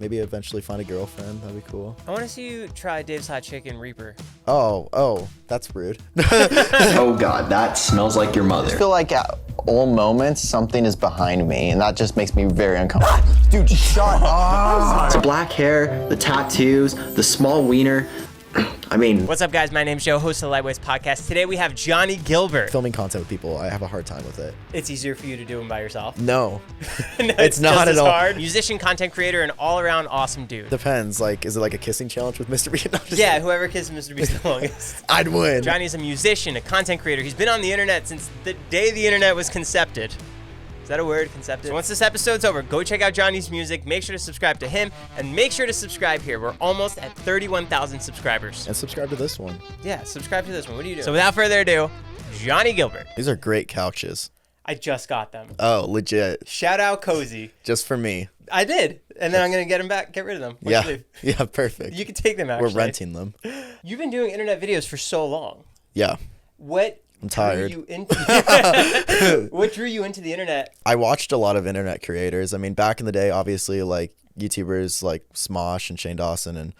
maybe eventually find a girlfriend. That'd be cool. I want to see you try Dave's Hot Chicken Reaper. Oh, that's rude. Oh God, that smells like your mother. I feel like at all moments something is behind me, and that just makes me very uncomfortable. Dude, shut up. The black hair, the tattoos, the small wiener. I mean, What's up, guys? My name's Joe, host of the Lightweights podcast. Today we have Johnnie Guilbert. Filming content with people, I have a hard time with it. It's easier for you to do them by yourself. No, No, it's not at all. Hard. Musician, content creator, and all-around awesome dude. Depends. Like, is it like a kissing challenge with Mr. Beast? No, Yeah, whoever kisses Mr. Beast the longest. I'd win. Johnny's a musician, a content creator. He's been on the internet since the day the internet was concepted. Is that a word, concepted? So once this episode's over, go check out Johnny's music. Make sure to subscribe to him, and make sure to subscribe here. We're almost at 31,000 subscribers. And subscribe to this one. Yeah, subscribe to this one. What do you do? So without further ado, Johnnie Guilbert. These are great couches. I just got them. Oh, legit. Shout out Cozy. Just for me. I did, and then I'm gonna get them back. Get rid of them. Once you leave. Yeah, perfect. You can take them. Actually, we're renting them. You've been doing internet videos for so long. Yeah. What? I'm tired. What drew you into the internet? I watched a lot of internet creators. I mean, back in the day, obviously, like YouTubers like Smosh and Shane Dawson, and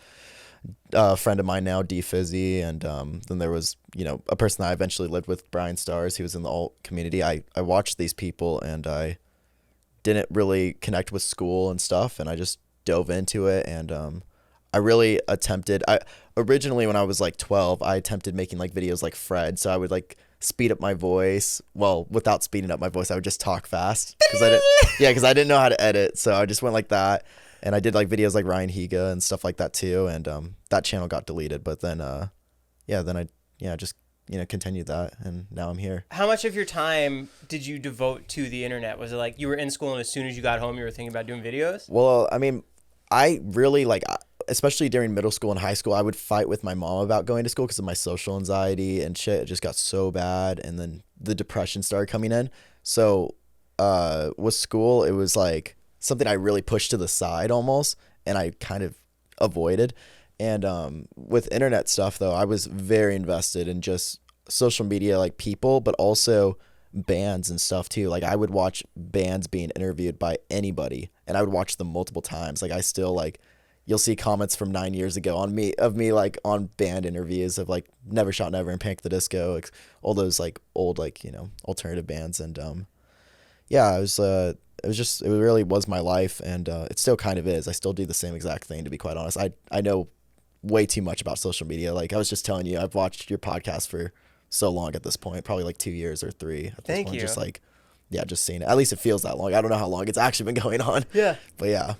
a friend of mine now, D Fizzy, and then there was, a person that I eventually lived with, Brian Stars. He was in the alt community. I watched these people, and I didn't really connect with school and stuff, and I just dove into it, and I really attempted. Originally, when I was like 12, I attempted making like videos like Fred, so I would like speed up my voice. Well, without speeding up my voice, I would just talk fast because I didn't know how to edit, so I just went like that. And I did like videos like Ryan Higa and stuff like that too, and that channel got deleted. But then I just continued that, and now I'm here. How much of your time did you devote to the internet? Was it like you were in school and as soon as you got home, you were thinking about doing videos? Well, I mean, I really especially during middle school and high school, I would fight with my mom about going to school because of my social anxiety and shit. It just got so bad, and then the depression started coming in. So with school, it was like something I really pushed to the side almost, and I kind of avoided. And with internet stuff, though, I was very invested in just social media, like people, but also bands and stuff too. Like I would watch bands being interviewed by anybody, and I would watch them multiple times. Like I still you'll see comments from 9 years ago on me like on band interviews of like Never Shot Never and Panic at the Disco, like all those like old alternative bands. And it really was my life, and it still kind of is. I still do the same exact thing, to be quite honest. I know way too much about social media. Like I was just telling you, I've watched your podcast for so long at this point, probably like 2 years or 3 at this Thank point. you. Just seeing it. At least it feels that long. I don't know how long it's actually been going on. Yeah. But yeah.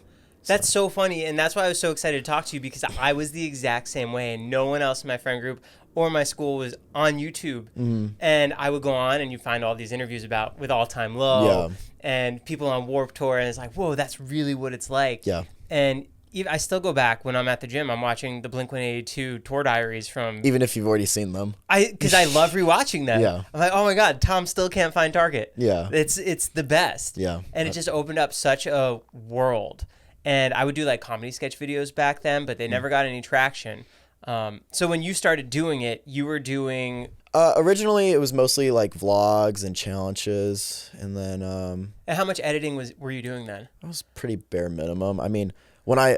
That's so funny, and that's why I was so excited to talk to you, because I was the exact same way, and no one else in my friend group or my school was on YouTube. Mm-hmm. And I would go on, and you find all these interviews with All Time Low, and people on Warped Tour, and it's like, whoa, that's really what it's like. Yeah. And I still go back when I'm at the gym. I'm watching the Blink-182 tour diaries from... Even if you've already seen them. Because I love rewatching them. Yeah. I'm like, oh my God, Tom still can't find Target. Yeah. It's the best. Yeah. And it just opened up such a world. And I would do like comedy sketch videos back then, but they never got any traction. So when you started doing it, you were doing... Originally, it was mostly like vlogs and challenges. And then... And how much editing were you doing then? It was pretty bare minimum. I mean... I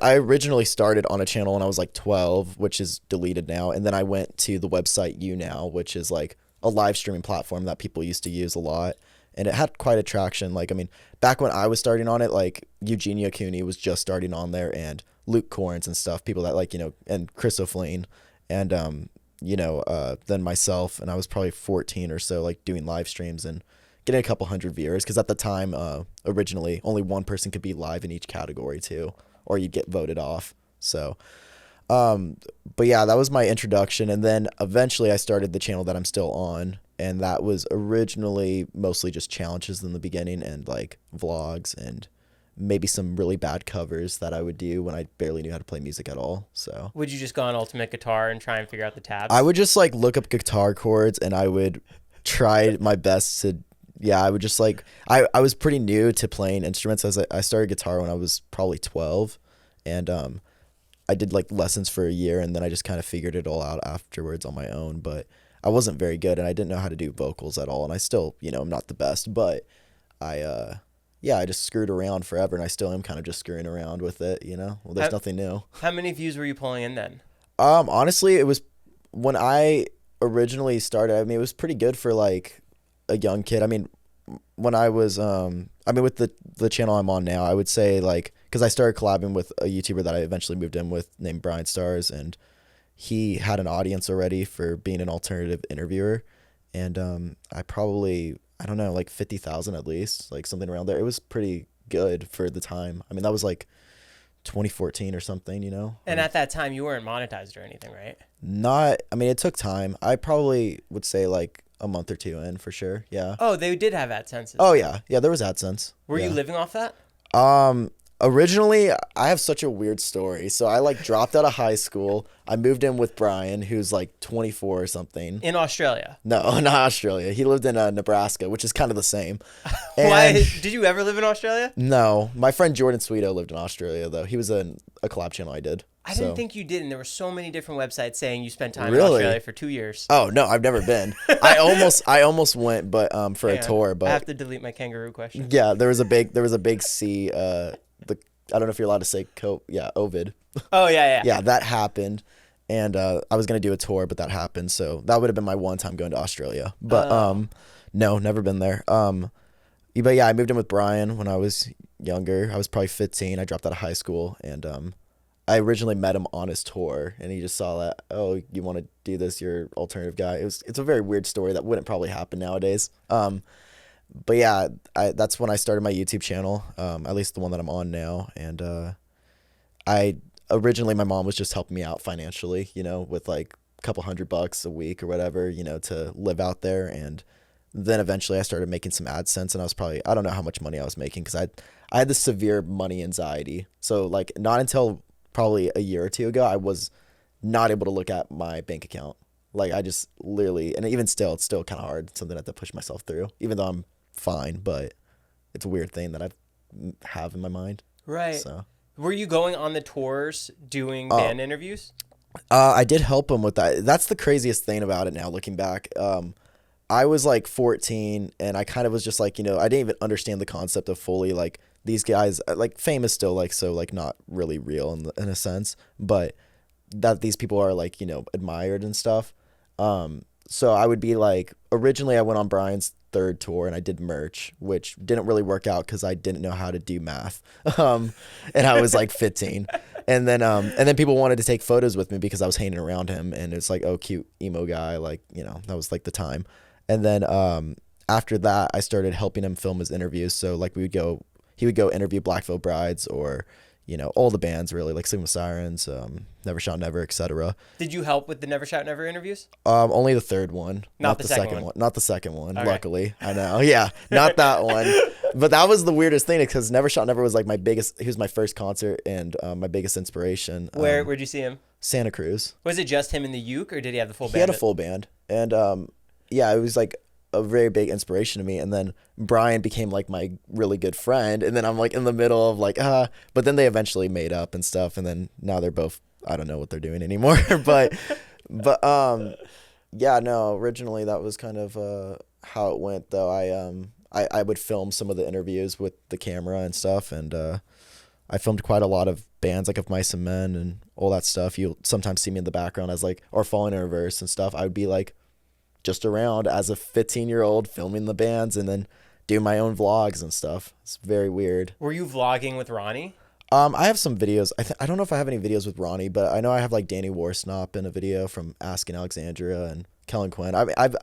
originally started on a channel when I was like 12, which is deleted now. And then I went to the website YouNow, which is like a live streaming platform that people used to use a lot. And it had quite a traction. Like, I mean, back when I was starting on it, like Eugenia Cooney was just starting on there, and Luke Corns and stuff, people that and Chris O'Flynn, and, then myself, and I was probably 14 or so, like doing live streams and getting a couple hundred viewers, because at the time, originally, only one person could be live in each category too, or you'd get voted off. So, but yeah, that was my introduction, and then eventually I started the channel that I'm still on, and that was originally mostly just challenges in the beginning, and like vlogs, and maybe some really bad covers that I would do when I barely knew how to play music at all. So would you just go on Ultimate Guitar and try and figure out the tabs? I would just like look up guitar chords, and I would try my best to... Yeah, I would just like... I was pretty new to playing instruments. I started guitar when I was probably 12, and I did like lessons for a year, and then I just kind of figured it all out afterwards on my own. But I wasn't very good, and I didn't know how to do vocals at all, and I still, I'm not the best, but I yeah, I just screwed around forever, and I still am kind of just screwing around with it, you know? Well, there's nothing new. How many views were you pulling in then? Honestly, it was when I originally started, I mean, it was pretty good for like a young kid. I mean, when I was, with the channel I'm on now, I would say like, because I started collabing with a YouTuber that I eventually moved in with named BRIT, and he had an audience already for being an alternative interviewer. And I probably, I don't know, like 50,000 at least, like something around there. It was pretty good for the time. I mean, that was like 2014 or something, you know? And at that time, you weren't monetized or anything, right? Not, I mean, it took time. I probably would say like a month or two in for sure. Yeah. Oh, they did have AdSense. Oh, yeah. Yeah, there was AdSense. Were Yeah. you living off that? Originally, I have such a weird story. So I like dropped out of high school. I moved in with Brian, who's like 24 or something. In Australia? No, not Australia. He lived in Nebraska, which is kind of the same. Why? And Did you ever live in Australia? no, my friend Jordan Sweeto lived in Australia, though. He was in a collab channel I did. I didn't think you did, and there were so many different websites saying you spent time in Really? Australia for 2 years. Oh no, I've never been. I almost went, but for a tour. I But have to delete my kangaroo question. yeah, there was a big C. I don't know if you're allowed to say Ovid. Oh, yeah. Yeah, that happened, and I was gonna do a tour, but that happened. So that would have been my one time going to Australia. But no, never been there. But yeah, I moved in with Brian when I was younger. I was probably 15. I dropped out of high school, and I originally met him on his tour, and he just saw that, oh, you want to do this? You're an alternative guy. It's a very weird story that wouldn't probably happen nowadays. But yeah, that's when I started my YouTube channel, at least the one that I'm on now. And originally my mom was just helping me out financially, you know, with like a couple $100 a week or whatever, you know, to live out there. And then eventually I started making some AdSense, and I don't know how much money I was making, because I had this severe money anxiety. So like not until probably a year or two ago, I was not able to look at my bank account. Like I just literally, and even still, it's still kind of hard. It's something I have to push myself through, even though I'm fine, but it's a weird thing that I have in my mind. Right. So Were you going on the tours doing band interviews? I did help him with that. That's the craziest thing about it now, looking back. I was like 14, and I kind of was just like, you know, I didn't even understand the concept of fully like these guys, like fame is still like, so like not really real in a sense, but that these people are like, you know, admired and stuff. So I would be like, originally I went on Brian's third tour and I did merch, which didn't really work out because I didn't know how to do math. And I was like 15. And then people wanted to take photos with me because I was hanging around him, and it's like, oh, cute emo guy. Like, you know, that was like the time. And then, after that, I started helping him film his interviews. So like he would go interview Black Veil Brides, or, you know, all the bands really, like Sigma Sirens, Never Shout Never, etc. Did you help with the Never Shout Never interviews? Only the third one, Not the second one. Not the second one. Okay. Luckily, I know. Yeah, not that one. But that was the weirdest thing, because Never Shout Never was like my biggest. He was my first concert and my biggest inspiration. Where'd you see him? Santa Cruz. Was it just him in the uke, or did he have the full band? He had a full band, and yeah, it was like a very big inspiration to me. And then Brian became like my really good friend, and then I'm like in the middle of like but then they eventually made up and stuff, and then now they're both, I don't know what they're doing anymore. but yeah, no, originally that was kind of how it went, though. I would film some of the interviews with the camera and stuff, and I filmed quite a lot of bands like Of Mice and Men and all that stuff. You'll sometimes see me in the background as like, or Falling in Reverse and stuff. I would be like just around as a 15-year-old filming the bands, and then do my own vlogs and stuff. It's very weird. Were you vlogging with Ronnie? I have some videos. I don't know if I have any videos with Ronnie, but I know I have like Danny Warsnop in a video from Asking Alexandria and Kellen Quinn. I've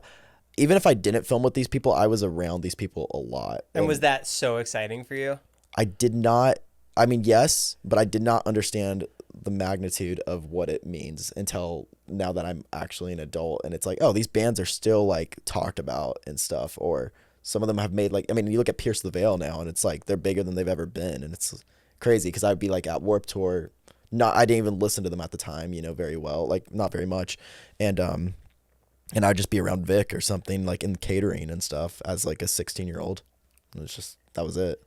even if I didn't film with these people, I was around these people a lot. And was that so exciting for you? I did not. I mean, yes, but I did not understand the magnitude of what it means until now that I'm actually an adult, and it's like, oh, these bands are still like talked about and stuff, or some of them have made like, I mean, you look at Pierce the Veil now, and it's like they're bigger than they've ever been, and it's crazy because I'd be like at Warped Tour, I didn't even listen to them at the time, you know, very well, like not very much, and I'd just be around Vic or something like in catering and stuff as like a 16-year-old, and it's just, that was it.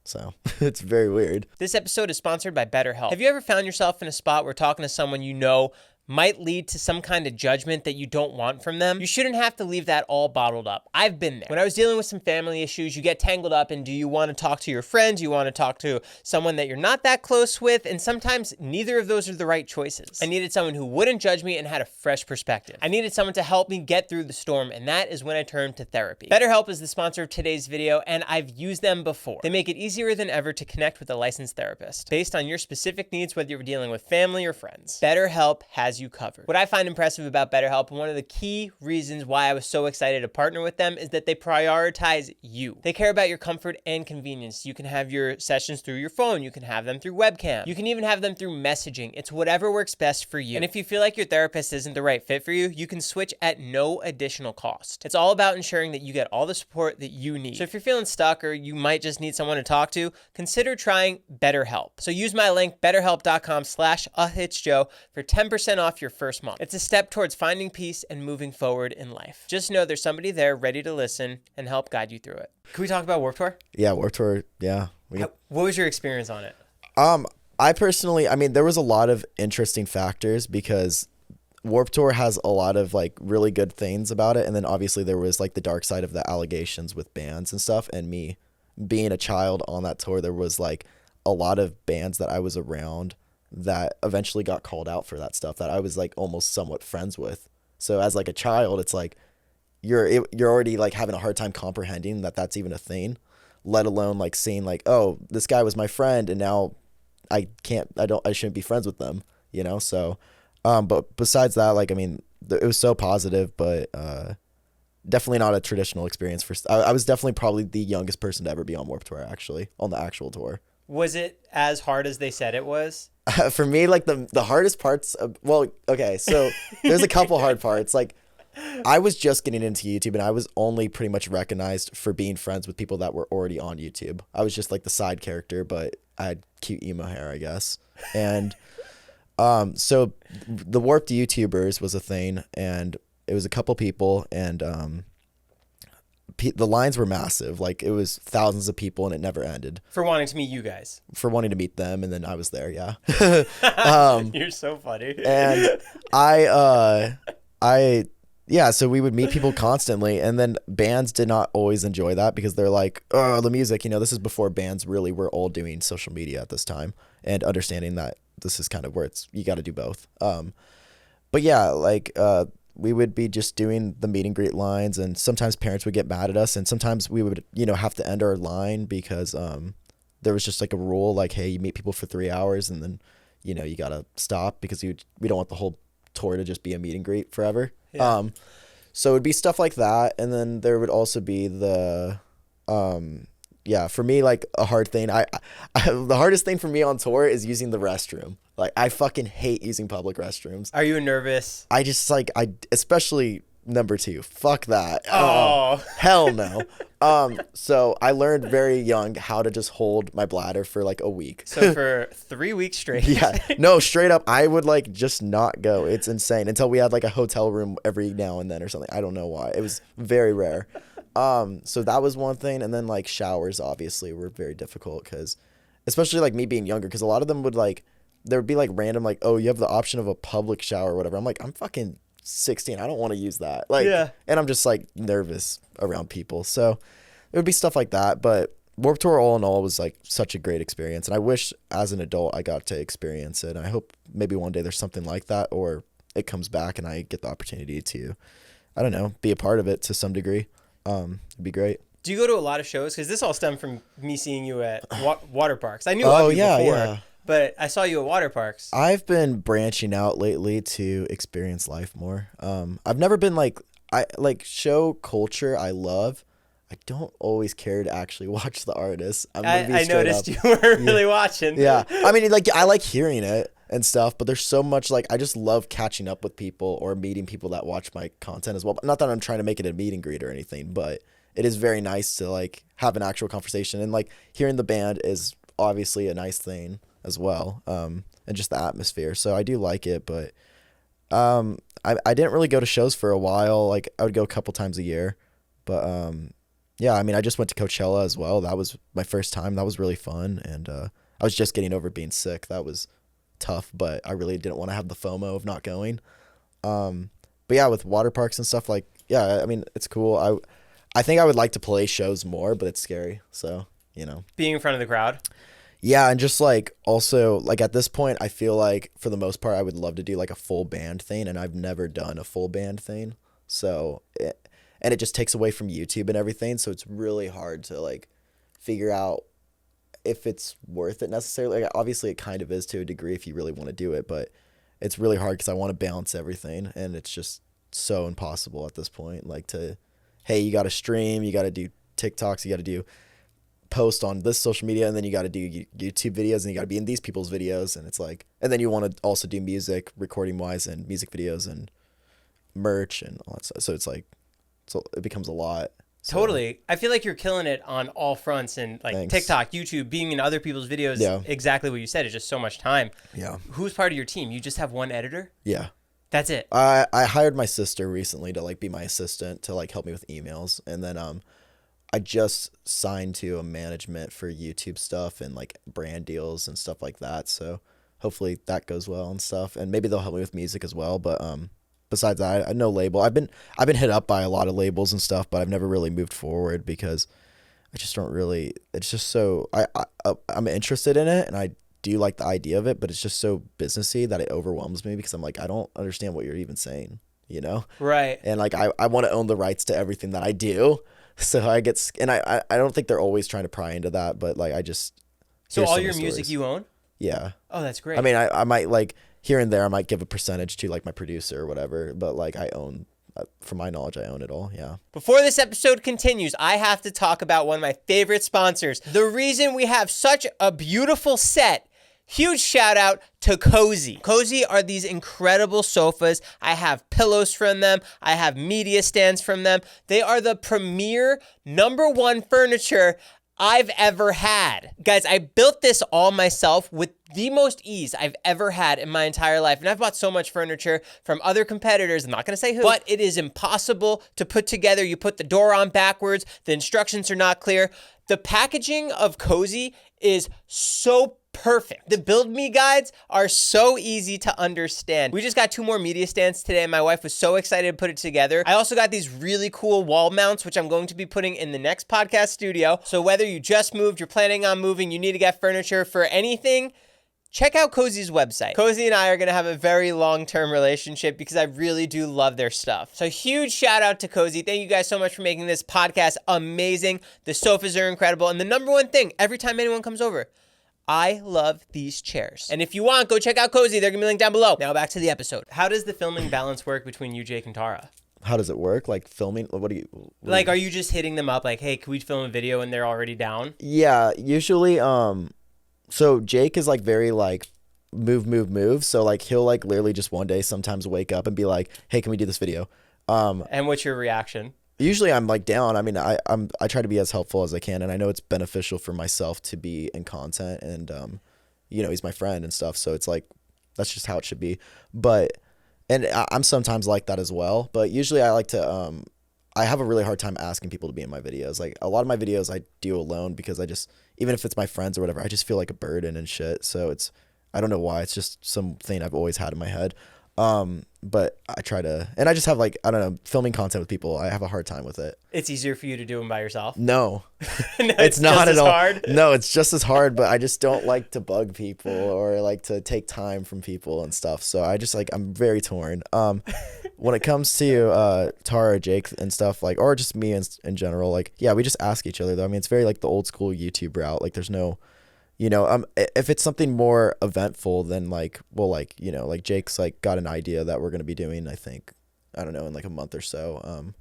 So it's very weird. This episode is sponsored by BetterHelp. Have you ever found yourself in a spot where talking to someone you know might lead to some kind of judgment that you don't want from them, you shouldn't have to leave that all bottled up. I've been there. When I was dealing with some family issues, you get tangled up in, do you want to talk to your friends? You want to talk to someone that you're not that close with? And sometimes neither of those are the right choices. I needed someone who wouldn't judge me and had a fresh perspective. I needed someone to help me get through the storm, and that is when I turned to therapy. BetterHelp is the sponsor of today's video, and I've used them before. They make it easier than ever to connect with a licensed therapist based on your specific needs, whether you're dealing with family or friends. BetterHelp has you covered. What I find impressive about BetterHelp, and one of the key reasons why I was so excited to partner with them, is that they prioritize you. They care about your comfort and convenience. You can have your sessions through your phone. You can have them through webcam. You can even have them through messaging. It's whatever works best for you. And if you feel like your therapist isn't the right fit for you, you can switch at no additional cost. It's all about ensuring that you get all the support that you need. So if you're feeling stuck or you might just need someone to talk to, consider trying BetterHelp. So use my link, betterhelp.com/ahitsjoe for 10% off your first month. It's a step towards finding peace and moving forward in life. Just know there's somebody there ready to listen and help guide you through it. Can we talk about Warped Tour? Yeah, Warped Tour. Yeah. What was your experience on it? I personally, I mean, there was a lot of interesting factors because Warped Tour has a lot of like really good things about it. And then obviously there was like the dark side of the allegations with bands and stuff. And me being a child on that tour, there was like a lot of bands that I was around that eventually got called out for that stuff that I was like almost somewhat friends with. So as like a child, it's like you're already like having a hard time comprehending that that's even a thing, let alone like seeing like, oh, this guy was my friend and now I shouldn't be friends with them, you know? So, but besides that, like, I mean, it was so positive, but, definitely not a traditional experience I was definitely probably the youngest person to ever be on Warped Tour, actually, on the actual tour. Was it as hard as they said it was? For me, like the hardest parts well, okay, so there's a couple hard parts. Like I was just getting into YouTube and I was only pretty much recognized for being friends with people that were already on YouTube. I was just like the side character, but I had cute emo hair, I guess. And so the Warped YouTubers was a thing, and it was a couple people, and the lines were massive. Like it was thousands of people and it never ended. For wanting to meet you guys. For wanting to meet them, and then I was there, yeah. You're so funny. And yeah, so we would meet people constantly, and then bands did not always enjoy that because they're like, oh, the music, you know, this is before bands really were all doing social media at this time and understanding that this is kind of where you got to do both. But yeah, like, we would be just doing the meet and greet lines, and sometimes parents would get mad at us, and sometimes we would, you know, have to end our line because, there was just like a rule, like, hey, you meet people for 3 hours and then, you know, you got to stop because we don't want the whole tour to just be a meet and greet forever. Yeah. So it would be stuff like that. And then there would also be the, yeah, for me, like a hard thing, the hardest thing for me on tour is using the restroom. Like I fucking hate using public restrooms. Are you nervous? I just like, especially number 2, fuck that. Oh, hell no. So I learned very young how to just hold my bladder for like a week. So for 3 weeks straight. Yeah, no, straight up, I would like just not go. It's insane until we had like a hotel room every now and then or something. I don't know why. It was very rare. So that was one thing. And then like showers obviously were very difficult because especially like me being younger, because a lot of them would like, there would be like random, like, oh, you have the option of a public shower or whatever. I'm like, I'm fucking 16. I don't want to use that. Like, yeah. And I'm just like nervous around people. So it would be stuff like that. But Warped Tour all in all was like such a great experience. And I wish as an adult I got to experience it. And I hope maybe one day there's something like that, or it comes back and I get the opportunity to, I don't know, be a part of it to some degree. It'd be great. Do you go to a lot of shows? Because this all stemmed from me seeing you at water parks. I knew of you before. Yeah. But I saw you at water parks. I've been branching out lately to experience life more. I've never been like, I like show culture I love. I don't always care to actually watch the artists. I noticed you were really watching. Yeah. I mean, like, I like hearing it and stuff, but there's so much, like, I just love catching up with people or meeting people that watch my content as well. Not that I'm trying to make it a meet and greet or anything, but it is very nice to, like, have an actual conversation. And, like, hearing the band is obviously a nice thing as well, and just the atmosphere. So I do like it, but I didn't really go to shows for a while. Like, I would go a couple times a year, but yeah, I mean, I just went to Coachella as well. That was my first time. That was really fun, and I was just getting over being sick. That was tough, but I really didn't want to have the FOMO of not going. But yeah, with water parks and stuff, like, yeah, I mean, it's cool. I think I would like to play shows more, but it's scary. So, you know, being in front of the crowd. Yeah, and just like also like at this point, I feel like for the most part, I would love to do like a full band thing, and I've never done a full band thing. So, it just takes away from YouTube and everything. So it's really hard to like figure out if it's worth it necessarily. Like, obviously, it kind of is to a degree if you really want to do it, but it's really hard because I want to balance everything, and it's just so impossible at this point. Like hey, you got to stream, you got to do TikToks, you got to do post on this social media, and then you got to do YouTube videos, and you got to be in these people's videos, and it's like, and then you want to also do music recording wise and music videos and merch and all that stuff. So it's like, so it becomes a lot. So, totally. I feel like you're killing it on all fronts, and like thanks. TikTok, YouTube, being in other people's videos. Yeah. Exactly what you said. It's just so much time. Yeah. Who's part of your team? You just have one editor? Yeah. That's it. I hired my sister recently to like be my assistant to like help me with emails, and then I just signed to a management for YouTube stuff and like brand deals and stuff like that. So hopefully that goes well and stuff, and maybe they'll help me with music as well. But besides that, I no label. I've been hit up by a lot of labels and stuff, but I've never really moved forward because I just don't really. It's just so I'm interested in it, and I do like the idea of it, but it's just so businessy that it overwhelms me because I'm like, I don't understand what you're even saying, you know? Right. And like I want to own the rights to everything that I do. So I get, and I don't think they're always trying to pry into that, but like I just. So hear all so your many music stories. you own? Yeah. Oh, that's great. I mean, I might like here and there, I might give a percentage to like my producer or whatever, but like I own, from my knowledge, I own it all. Yeah. Before this episode continues, I have to talk about one of my favorite sponsors. The reason we have such a beautiful set. Huge shout out to Cozy. Cozy are these incredible sofas. I have pillows from them. I have media stands from them. They are the premier #1 furniture I've ever had. Guys, I built this all myself with the most ease I've ever had in my entire life. And I've bought so much furniture from other competitors. I'm not going to say who, but it is impossible to put together. You put the door on backwards. The instructions are not clear. The packaging of Cozy is so perfect. The build me guides are so easy to understand. We just got 2 more media stands today, and my wife was so excited to put it together. I also got these really cool wall mounts, which I'm going to be putting in the next podcast studio. So whether you just moved, you're planning on moving, you need to get furniture for anything, check out Cozy's website. Cozy and I are going to have a very long-term relationship because I really do love their stuff. So huge shout out to Cozy. Thank you guys so much for making this podcast amazing. The sofas are incredible. And the #1 thing, every time anyone comes over, I love these chairs. And if you want, go check out Cozy. They're going to be linked down below. Now back to the episode. How does the filming balance work between you, Jake, and Tara? How does it work? Like filming? What do you? Like, are you just hitting them up like, hey, can we film a video, and they're already down? Yeah, usually. So Jake is like very like move. So like he'll like literally just one day sometimes wake up and be like, hey, can we do this video? And what's your reaction? Usually I'm like down. I mean, I try to be as helpful as I can, and I know it's beneficial for myself to be in content, and you know, he's my friend and stuff, so it's like that's just how it should be. But and I'm sometimes like that as well, but usually I like to I have a really hard time asking people to be in my videos. Like a lot of my videos I do alone because I just, even if it's my friends or whatever, I just feel like a burden and shit. So it's, I don't know why, it's just something I've always had in my head. But I try to, and I just have like, I don't know, filming content with people, I have a hard time with it. It's easier for you to do them by yourself? No, No, it's not at all. Hard? No, it's just as hard, but I just don't like to bug people or like to take time from people and stuff. So I just like, I'm very torn. When it comes to Tara, Jake and stuff, like, or just me in general, like, yeah, we just ask each other though. I mean, it's very like the old school YouTube route. Like there's no, you know, if it's something more eventful, then like, well, like, you know, like Jake's like got an idea that we're going to be doing, I think, I don't know, in like a month or so.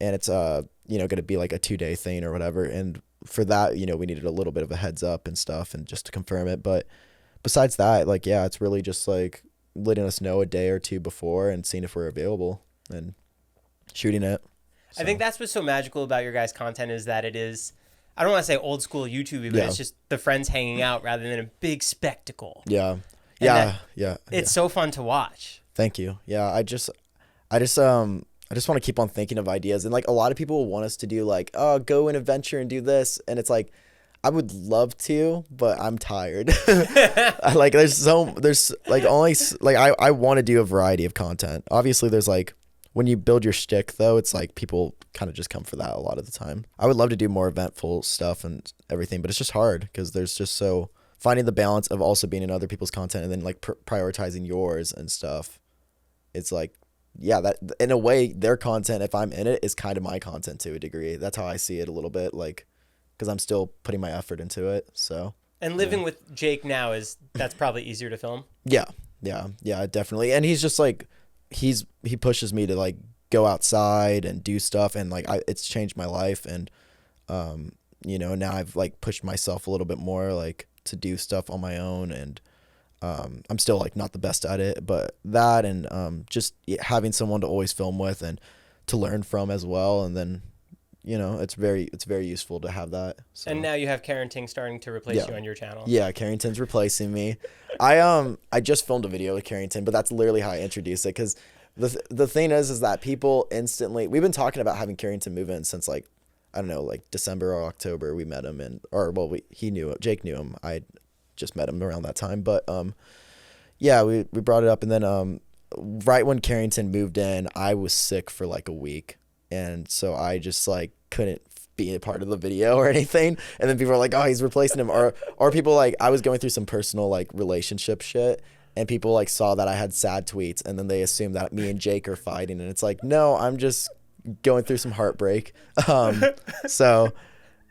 And it's, you know, going to be like a 2-day thing or whatever. And for that, you know, we needed a little bit of a heads up and stuff and just to confirm it. But besides that, like, yeah, it's really just like letting us know a day or two before and seeing if we're available and shooting it. So. I think that's what's so magical about your guys' content is that it is, I don't want to say old school YouTube, but it's just the friends hanging out rather than a big spectacle. Yeah. And Yeah. It's so fun to watch. Thank you. Yeah. I just want to keep on thinking of ideas. And like a lot of people want us to do like, oh, go and adventure and do this. And it's like, I would love to, but I'm tired. Like there's like only like I want to do a variety of content. Obviously there's like when you build your shtick though, it's like people kind of just come for that a lot of the time. I would love to do more eventful stuff and everything, but it's just hard because there's just so finding the balance of also being in other people's content and then like prioritizing yours and stuff. It's like, yeah, that in a way their content, if I'm in it, is kind of my content to a degree. That's how I see it a little bit, like, because I'm still putting my effort into it. So. And living with Jake now that's probably easier to film. Yeah, definitely. And he's just like, he pushes me to like go outside and do stuff, and like it's changed my life. And now I've like pushed myself a little bit more like to do stuff on my own, and I'm still like not the best at it, but that and just having someone to always film with and to learn from as well, and then it's very useful to have that. So. And now you have Carrington starting to replace you on your channel. Yeah, Carrington's replacing me. I just filmed a video with Carrington, but that's literally how I introduced it, because the thing is that people instantly, we've been talking about having Carrington move in since like, I don't know, like December or October. We met him Jake knew him. I just met him around that time, but we brought it up, and then right when Carrington moved in, I was sick for like a week, and so I just like couldn't be a part of the video or anything. And then people were like, oh, he's replacing him, or people like, I was going through some personal like relationship shit, and people like saw that I had sad tweets, and then they assumed that me and Jake are fighting, and it's like, no, I'm just going through some heartbreak. So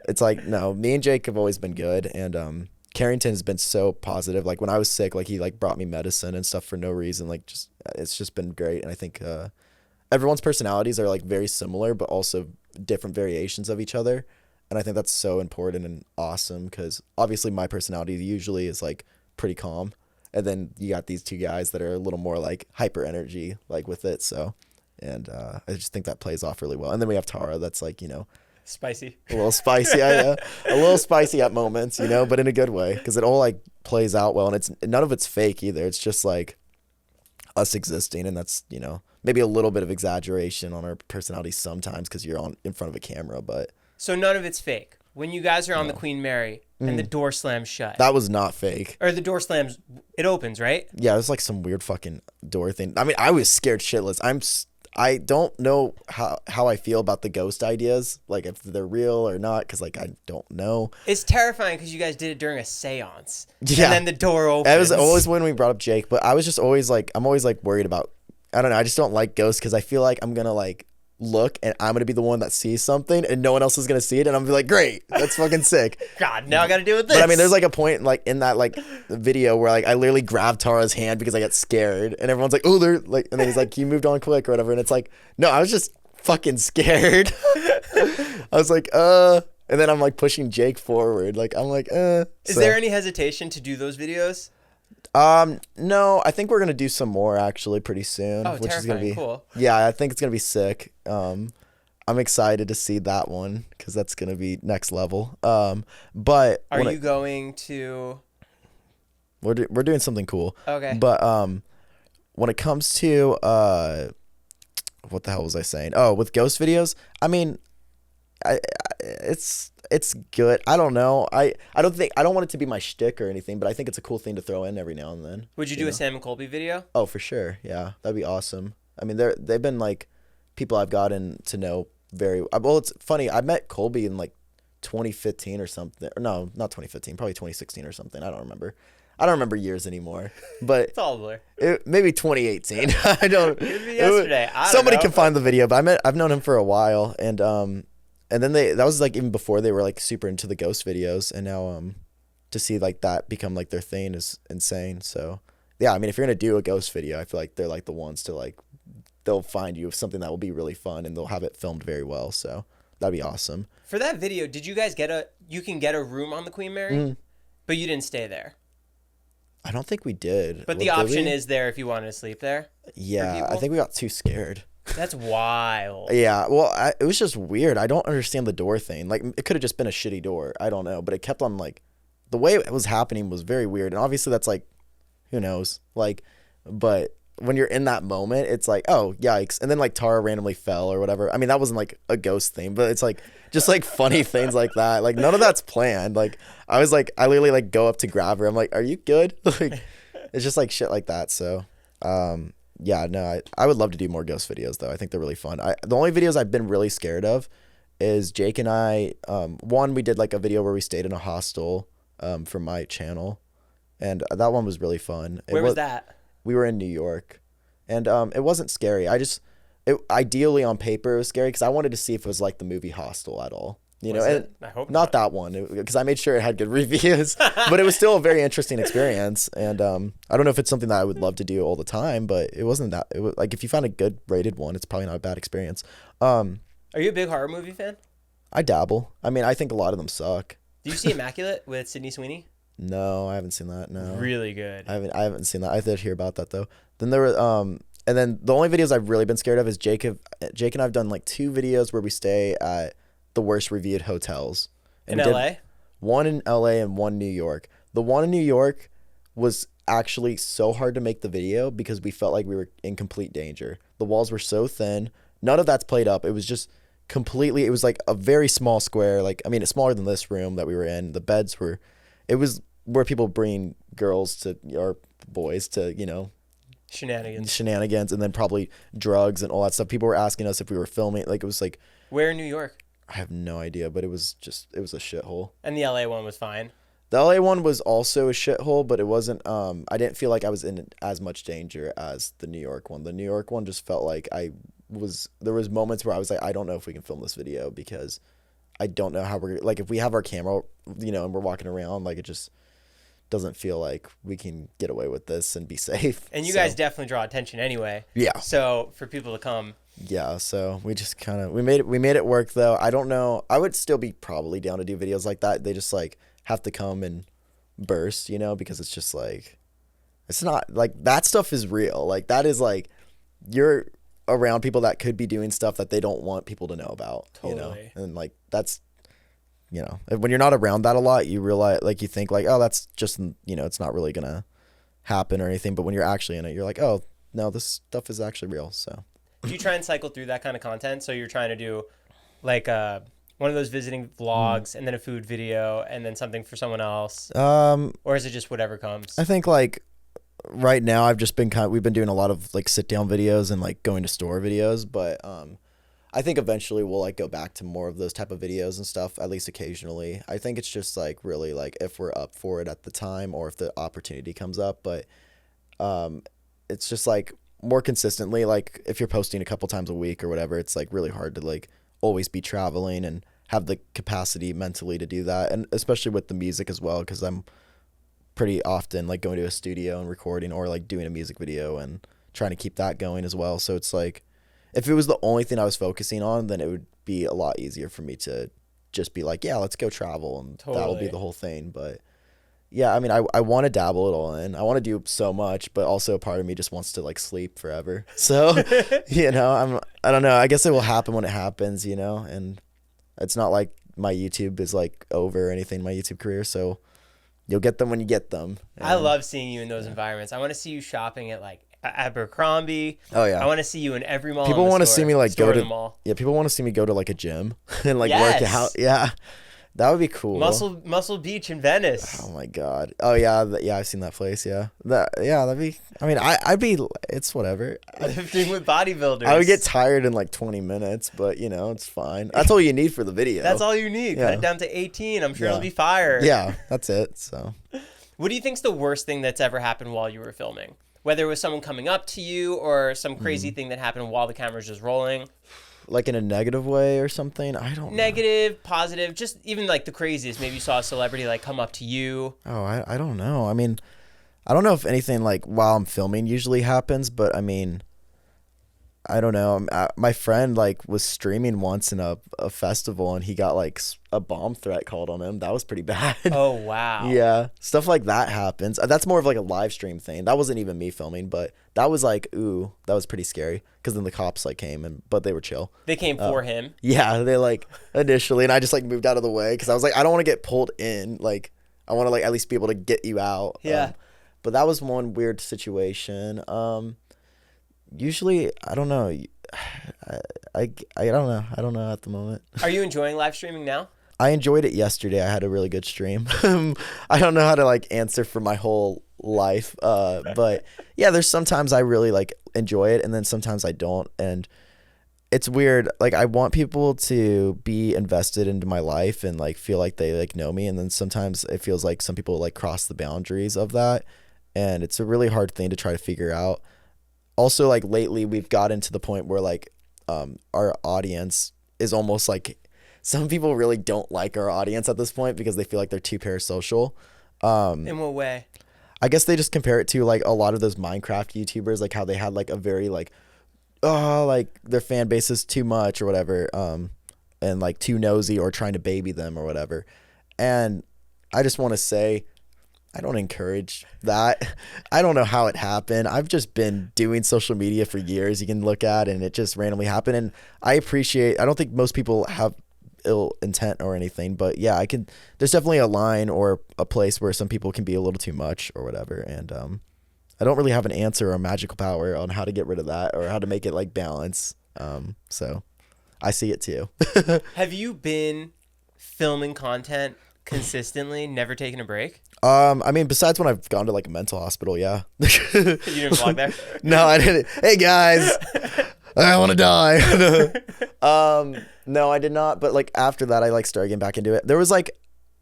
it's like, no, me and Jake have always been good, and Carrington has been so positive. Like when I was sick, like he like brought me medicine and stuff for no reason. Like just, it's just been great. And I think everyone's personalities are like very similar, but also different variations of each other. And I think that's so important and awesome, because obviously my personality usually is like pretty calm, and then you got these two guys that are a little more like hyper energy like with it. So, and I just think that plays off really well. And then we have Tara that's like, spicy. A little spicy, a little spicy at moments, but in a good way, because it all like plays out well, and it's none of it's fake either. It's just like us existing, and that's maybe a little bit of exaggeration on our personalities sometimes because you're in front of a camera, but so none of it's fake. When you guys are on the Queen Mary and the door slams shut, that was not fake. Or the door slams, it opens, right? Yeah, it was like some weird fucking door thing. I mean, I was scared shitless. I don't know how I feel about the ghost ideas, like if they're real or not, because like I don't know. It's terrifying because you guys did it during a seance. Yeah. And then the door opens. It was always when we brought up Jake, but I was just always like, I'm always like worried about, I don't know, I just don't like ghosts because I feel like I'm going to like look and I'm going to be the one that sees something and no one else is going to see it, and I'm gonna be like, great, that's fucking sick. God, now I got to deal with this. But I mean, there's like a point like in that like video where like I literally grabbed Tara's hand because I get scared, and everyone's like, oh, they're like, and then he's like, you moved on quick or whatever, and it's like, no, I was just fucking scared. I was like, and then I'm like pushing Jake forward, like I'm like, Is there any hesitation to do those videos? No, I think we're gonna do some more actually pretty soon, which is gonna be cool. Yeah, I think it's gonna be sick. I'm excited to see that one because that's gonna be next level. But are you going to? We're doing something cool. Okay. But when it comes to what the hell was I saying? Oh, with ghost videos, I mean, it's good. I don't know. I don't want it to be my shtick or anything, but I think it's a cool thing to throw in every now and then. Would you do a Sam and Colby video? Oh, for sure. Yeah, that'd be awesome. I mean, they've been like people I've gotten to know very well. It's funny. I met Colby in like 2015 or something. Or no, not 2015. Probably 2016 or something. I don't remember years anymore. But it's all blur. Maybe 2018. I don't. It was yesterday. Somebody can find the video, but I've known him for a while, and then that was like even before they were like super into the ghost videos, and now to see like that become like their thing is insane. So yeah, I mean, if you're gonna do a ghost video, I feel like they're like the ones to like, they'll find you something that will be really fun, and they'll have it filmed very well. So that'd be awesome. For that video, did you guys you can get a room on the Queen Mary, but you didn't stay there? I don't think we did. But the option is there if you wanted to sleep there. Yeah, I think we got too scared. That's wild. Yeah, well, it was just weird. I don't understand the door thing. Like, it could have just been a shitty door. I don't know. But it kept on, like, the way it was happening was very weird. And obviously that's, like, who knows? Like, but when you're in that moment, it's like, oh, yikes. And then like Tara randomly fell or whatever. I mean, that wasn't like a ghost thing, but it's like just like funny things like that. Like none of that's planned. Like I literally like go up to grab her. I'm like, are you good? Like it's just like shit like that. So, yeah, no, I would love to do more ghost videos though. I think they're really fun. The only videos I've been really scared of is Jake and I, one, we did like a video where we stayed in a hostel, for my channel. And that one was really fun. Where was that? We were in New York, and it wasn't scary. Ideally on paper it was scary because I wanted to see if it was like the movie Hostel at all. You know, and I hope not that one because I made sure it had good reviews, but it was still a very interesting experience. And I don't know if it's something that I would love to do all the time, but it wasn't that. It was like if you found a good rated one, it's probably not a bad experience. Are you a big horror movie fan? I dabble. I mean, I think a lot of them suck. Do you see Immaculate with Sydney Sweeney? No, I haven't seen that. No, Really good. I haven't seen that. I did hear about that though. Then there were and then the only videos I've really been scared of is Jake and I've done like 2 videos where we stay at the worst reviewed hotels. In LA? One in LA and one in New York. The one in New York was actually so hard to make the video because we felt like we were in complete danger. The walls were so thin. None of that's played up. It was just completely, it was like a very small square. Like, I mean, it's smaller than this room that we were in. The beds were, it was where people bring girls to, or boys to, you know, shenanigans, and then probably drugs and all that stuff. People were asking us if we were filming. Like, it was like, where in New York? I have no idea, but it was a shithole. And the LA one was fine. The LA one was also a shithole, but it wasn't, I didn't feel like I was in as much danger as the New York one. The New York one just felt like there was moments where I was like, I don't know if we can film this video because I don't know how we're, like, if we have our camera, you know, and we're walking around, like, it just doesn't feel like we can get away with this and be safe. And you guys definitely draw attention anyway. Yeah. So for people to come. Yeah, so we just kind of, we made it work though. I don't know. I would still be probably down to do videos like that. They just like have to come and burst, you know, because it's just like, it's not like that stuff is real. Like that is like, you're around people that could be doing stuff that they don't want people to know about, Totally. You know? And like, that's, you know, when you're not around that a lot, you realize, like, you think like, oh, that's just, you know, it's not really gonna happen or anything. But when you're actually in it, you're like, oh no, this stuff is actually real. So Do you try and cycle through that kind of content? So you're trying to do like one of those visiting vlogs and then a food video and then something for someone else? Or is it just whatever comes? I think like right now I've just been we've been doing a lot of like sit down videos and like going to store videos, but I think eventually we'll like go back to more of those type of videos and stuff, at least occasionally. I think it's just like really like if we're up for it at the time or if the opportunity comes up, but it's just like more consistently, like if you're posting a couple times a week or whatever, it's like really hard to like always be traveling and have the capacity mentally to do that. And especially with the music as well, because I'm pretty often like going to a studio and recording or like doing a music video and trying to keep that going as well. So it's like, if it was the only thing I was focusing on, then it would be a lot easier for me to just be like, yeah, let's go travel and that'll be the whole thing. But yeah, I mean, I want to dabble it all in. I want to do so much, but also part of me just wants to like sleep forever. So, you know, I don't know. I guess it will happen when it happens, you know, and it's not like my YouTube is like over or anything, my YouTube career. So you'll get them when you get them. And I love seeing you in those environments. I want to see you shopping at like Abercrombie. Oh yeah. I want to see you in every mall. People want to see me like go to the mall. Yeah, people want to see me go to like a gym and like work out. Yeah. That would be cool. Muscle Beach in Venice. Oh my God. Oh yeah, yeah. I've seen that place. Yeah. That'd be. I mean, I'd be. It's whatever. Lifting with bodybuilders. I would get tired in like 20 minutes, but you know, it's fine. That's all you need for the video. That's all you need. Cut it down to 18. I'm sure it'll be fire. Yeah, that's it. So. What do you think's the worst thing that's ever happened while you were filming? Whether it was someone coming up to you or some crazy thing that happened while the camera's just rolling. Like in a negative way or something? I don't know. Negative, positive, just even like the craziest. Maybe you saw a celebrity like come up to you. Oh, I don't know. I mean, I don't know if anything like while I'm filming usually happens, but I mean, I don't know. My friend like was streaming once in a festival and he got like a bomb threat called on him. That was pretty bad. Oh, wow. Yeah. Stuff like that happens. That's more of like a live stream thing. That wasn't even me filming, but that was like, ooh, that was pretty scary. Cause then the cops like came but they were chill. They came for him. Yeah. They like initially, and I just like moved out of the way. Cause I was like, I don't want to get pulled in. Like I want to like at least be able to get you out. Yeah. But that was one weird situation. Usually, I don't know. I don't know. I don't know at the moment. Are you enjoying live streaming now? I enjoyed it yesterday. I had a really good stream. I don't know how to like answer for my whole life. But yeah, there's sometimes I really like enjoy it and then sometimes I don't. And it's weird. Like I want people to be invested into my life and like feel like they like know me. And then sometimes it feels like some people like cross the boundaries of that. And it's a really hard thing to try to figure out. Also, like lately we've gotten to the point where like our audience is almost like some people really don't like our audience at this point because they feel like they're too parasocial. In what way? I guess they just compare it to like a lot of those Minecraft YouTubers, like how they had like a very like, oh, like their fan base is too much or whatever, and like too nosy or trying to baby them or whatever. And I just want to say, I don't encourage that. I don't know how it happened. I've just been doing social media for years. You can look at and it just randomly happened. And I don't think most people have ill intent or anything, but yeah, there's definitely a line or a place where some people can be a little too much or whatever. And I don't really have an answer or a magical power on how to get rid of that or how to make it like balance. So I see it too. Have you been filming content consistently, never taking a break? I mean, besides when I've gone to like a mental hospital, yeah. You didn't vlog there? No, I didn't. Hey guys, I want to die. No, I did not. But like after that, I like started getting back into it. There was like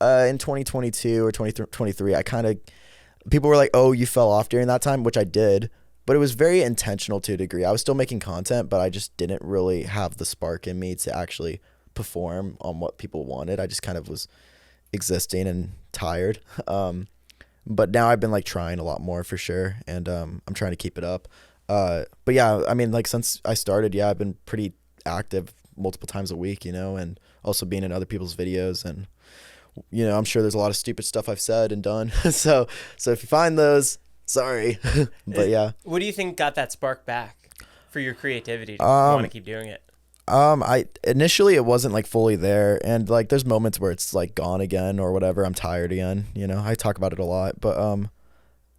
in 2022 or 2023, people were like, "Oh, you fell off during that time," which I did. But it was very intentional to a degree. I was still making content, but I just didn't really have the spark in me to actually perform on what people wanted. I just kind of was existing and tired. But now I've been like trying a lot more for sure, and I'm trying to keep it up. But yeah, I mean, like since I started, yeah, I've been pretty active multiple times a week, and also being in other people's videos, and I'm sure there's a lot of stupid stuff I've said and done. so if you find those, sorry. But yeah. What do you think got that spark back for your creativity to want to keep doing it? Initially it wasn't like fully there, and like there's moments where it's like gone again or whatever. I'm tired again, I talk about it a lot, but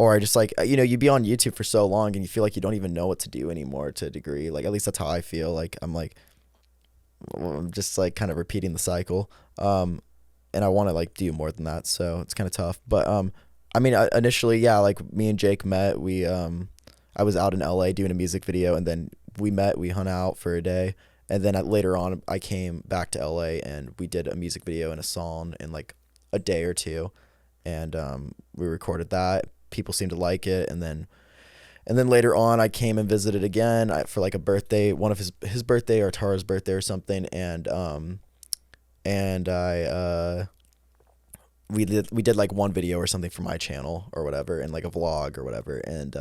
or I just like, you'd be on YouTube for so long and you feel like you don't even know what to do anymore to a degree. Like at least that's how I feel. Like I'm just like kind of repeating the cycle. And I want to like do more than that, so it's kind of tough. But I mean, initially, yeah, like me and Jake met. I was out in LA doing a music video, and then we hung out for a day. And then later on, I came back to LA and we did a music video and a song in like a day or two. And we recorded that. People seemed to like it. And then later on, I came and visited again for like a birthday, one of his birthday or Tara's birthday or something. And we did like one video or something for my channel or whatever, and like a vlog or whatever. And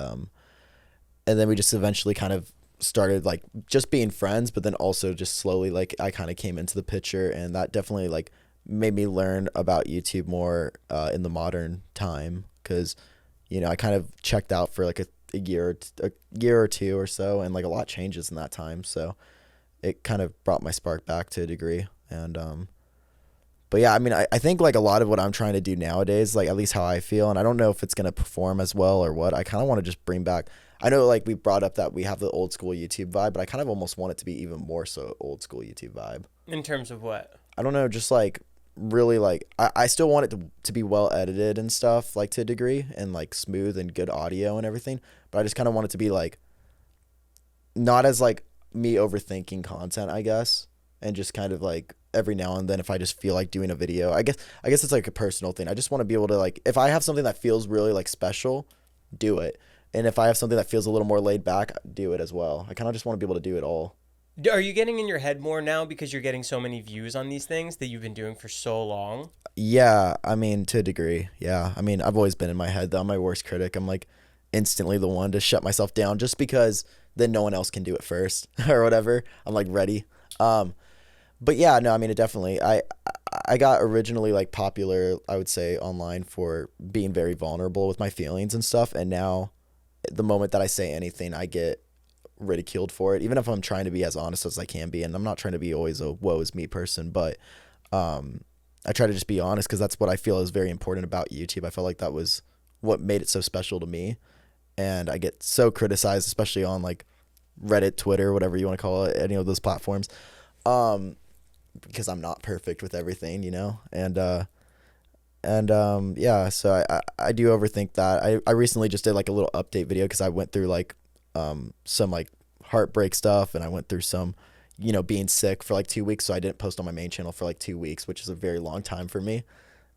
then we just eventually kind of started like just being friends, but then also just slowly like I kind of came into the picture, and that definitely like made me learn about YouTube more in the modern time, because I kind of checked out for like a year or two or so, and like a lot changes in that time, so it kind of brought my spark back to a degree. And but yeah, I mean, I think like a lot of what I'm trying to do nowadays, like at least how I feel, and I don't know if it's gonna perform as well or what, I kind of want to just bring back. I know like we brought up that we have the old school YouTube vibe, but I kind of almost want it to be even more so old school YouTube vibe. In terms of what? I don't know, just like really like I still want it to be well edited and stuff, like to a degree, and like smooth and good audio and everything. But I just kind of want it to be like not as like me overthinking content, I guess, and just kind of like every now and then if I just feel like doing a video, I guess it's like a personal thing. I just want to be able to like, if I have something that feels really like special, do it. And if I have something that feels a little more laid back, do it as well. I kind of just want to be able to do it all. Are you getting in your head more now because you're getting so many views on these things that you've been doing for so long? Yeah, I mean, to a degree, yeah. I mean, I've always been in my head, though. I'm my worst critic. I'm like instantly the one to shut myself down just because then no one else can do it first or whatever. I'm like ready. But yeah, no, I mean, it definitely, I got originally like popular, I would say, online for being very vulnerable with my feelings and stuff. And now the moment that I say anything, I get ridiculed for it, even if I'm trying to be as honest as I can be. And I'm not trying to be always a woe is me person, but I try to just be honest, because that's what I feel is very important about YouTube. I felt like that was what made it so special to me. And I get so criticized, especially on like Reddit, Twitter, whatever you want to call it, any of those platforms. Because I'm not perfect with everything, you know, yeah, so I do overthink that. I recently just did like a little update video because I went through like some like heartbreak stuff, and I went through some, you know, being sick for like 2 weeks, so I didn't post on my main channel for like 2 weeks, which is a very long time for me.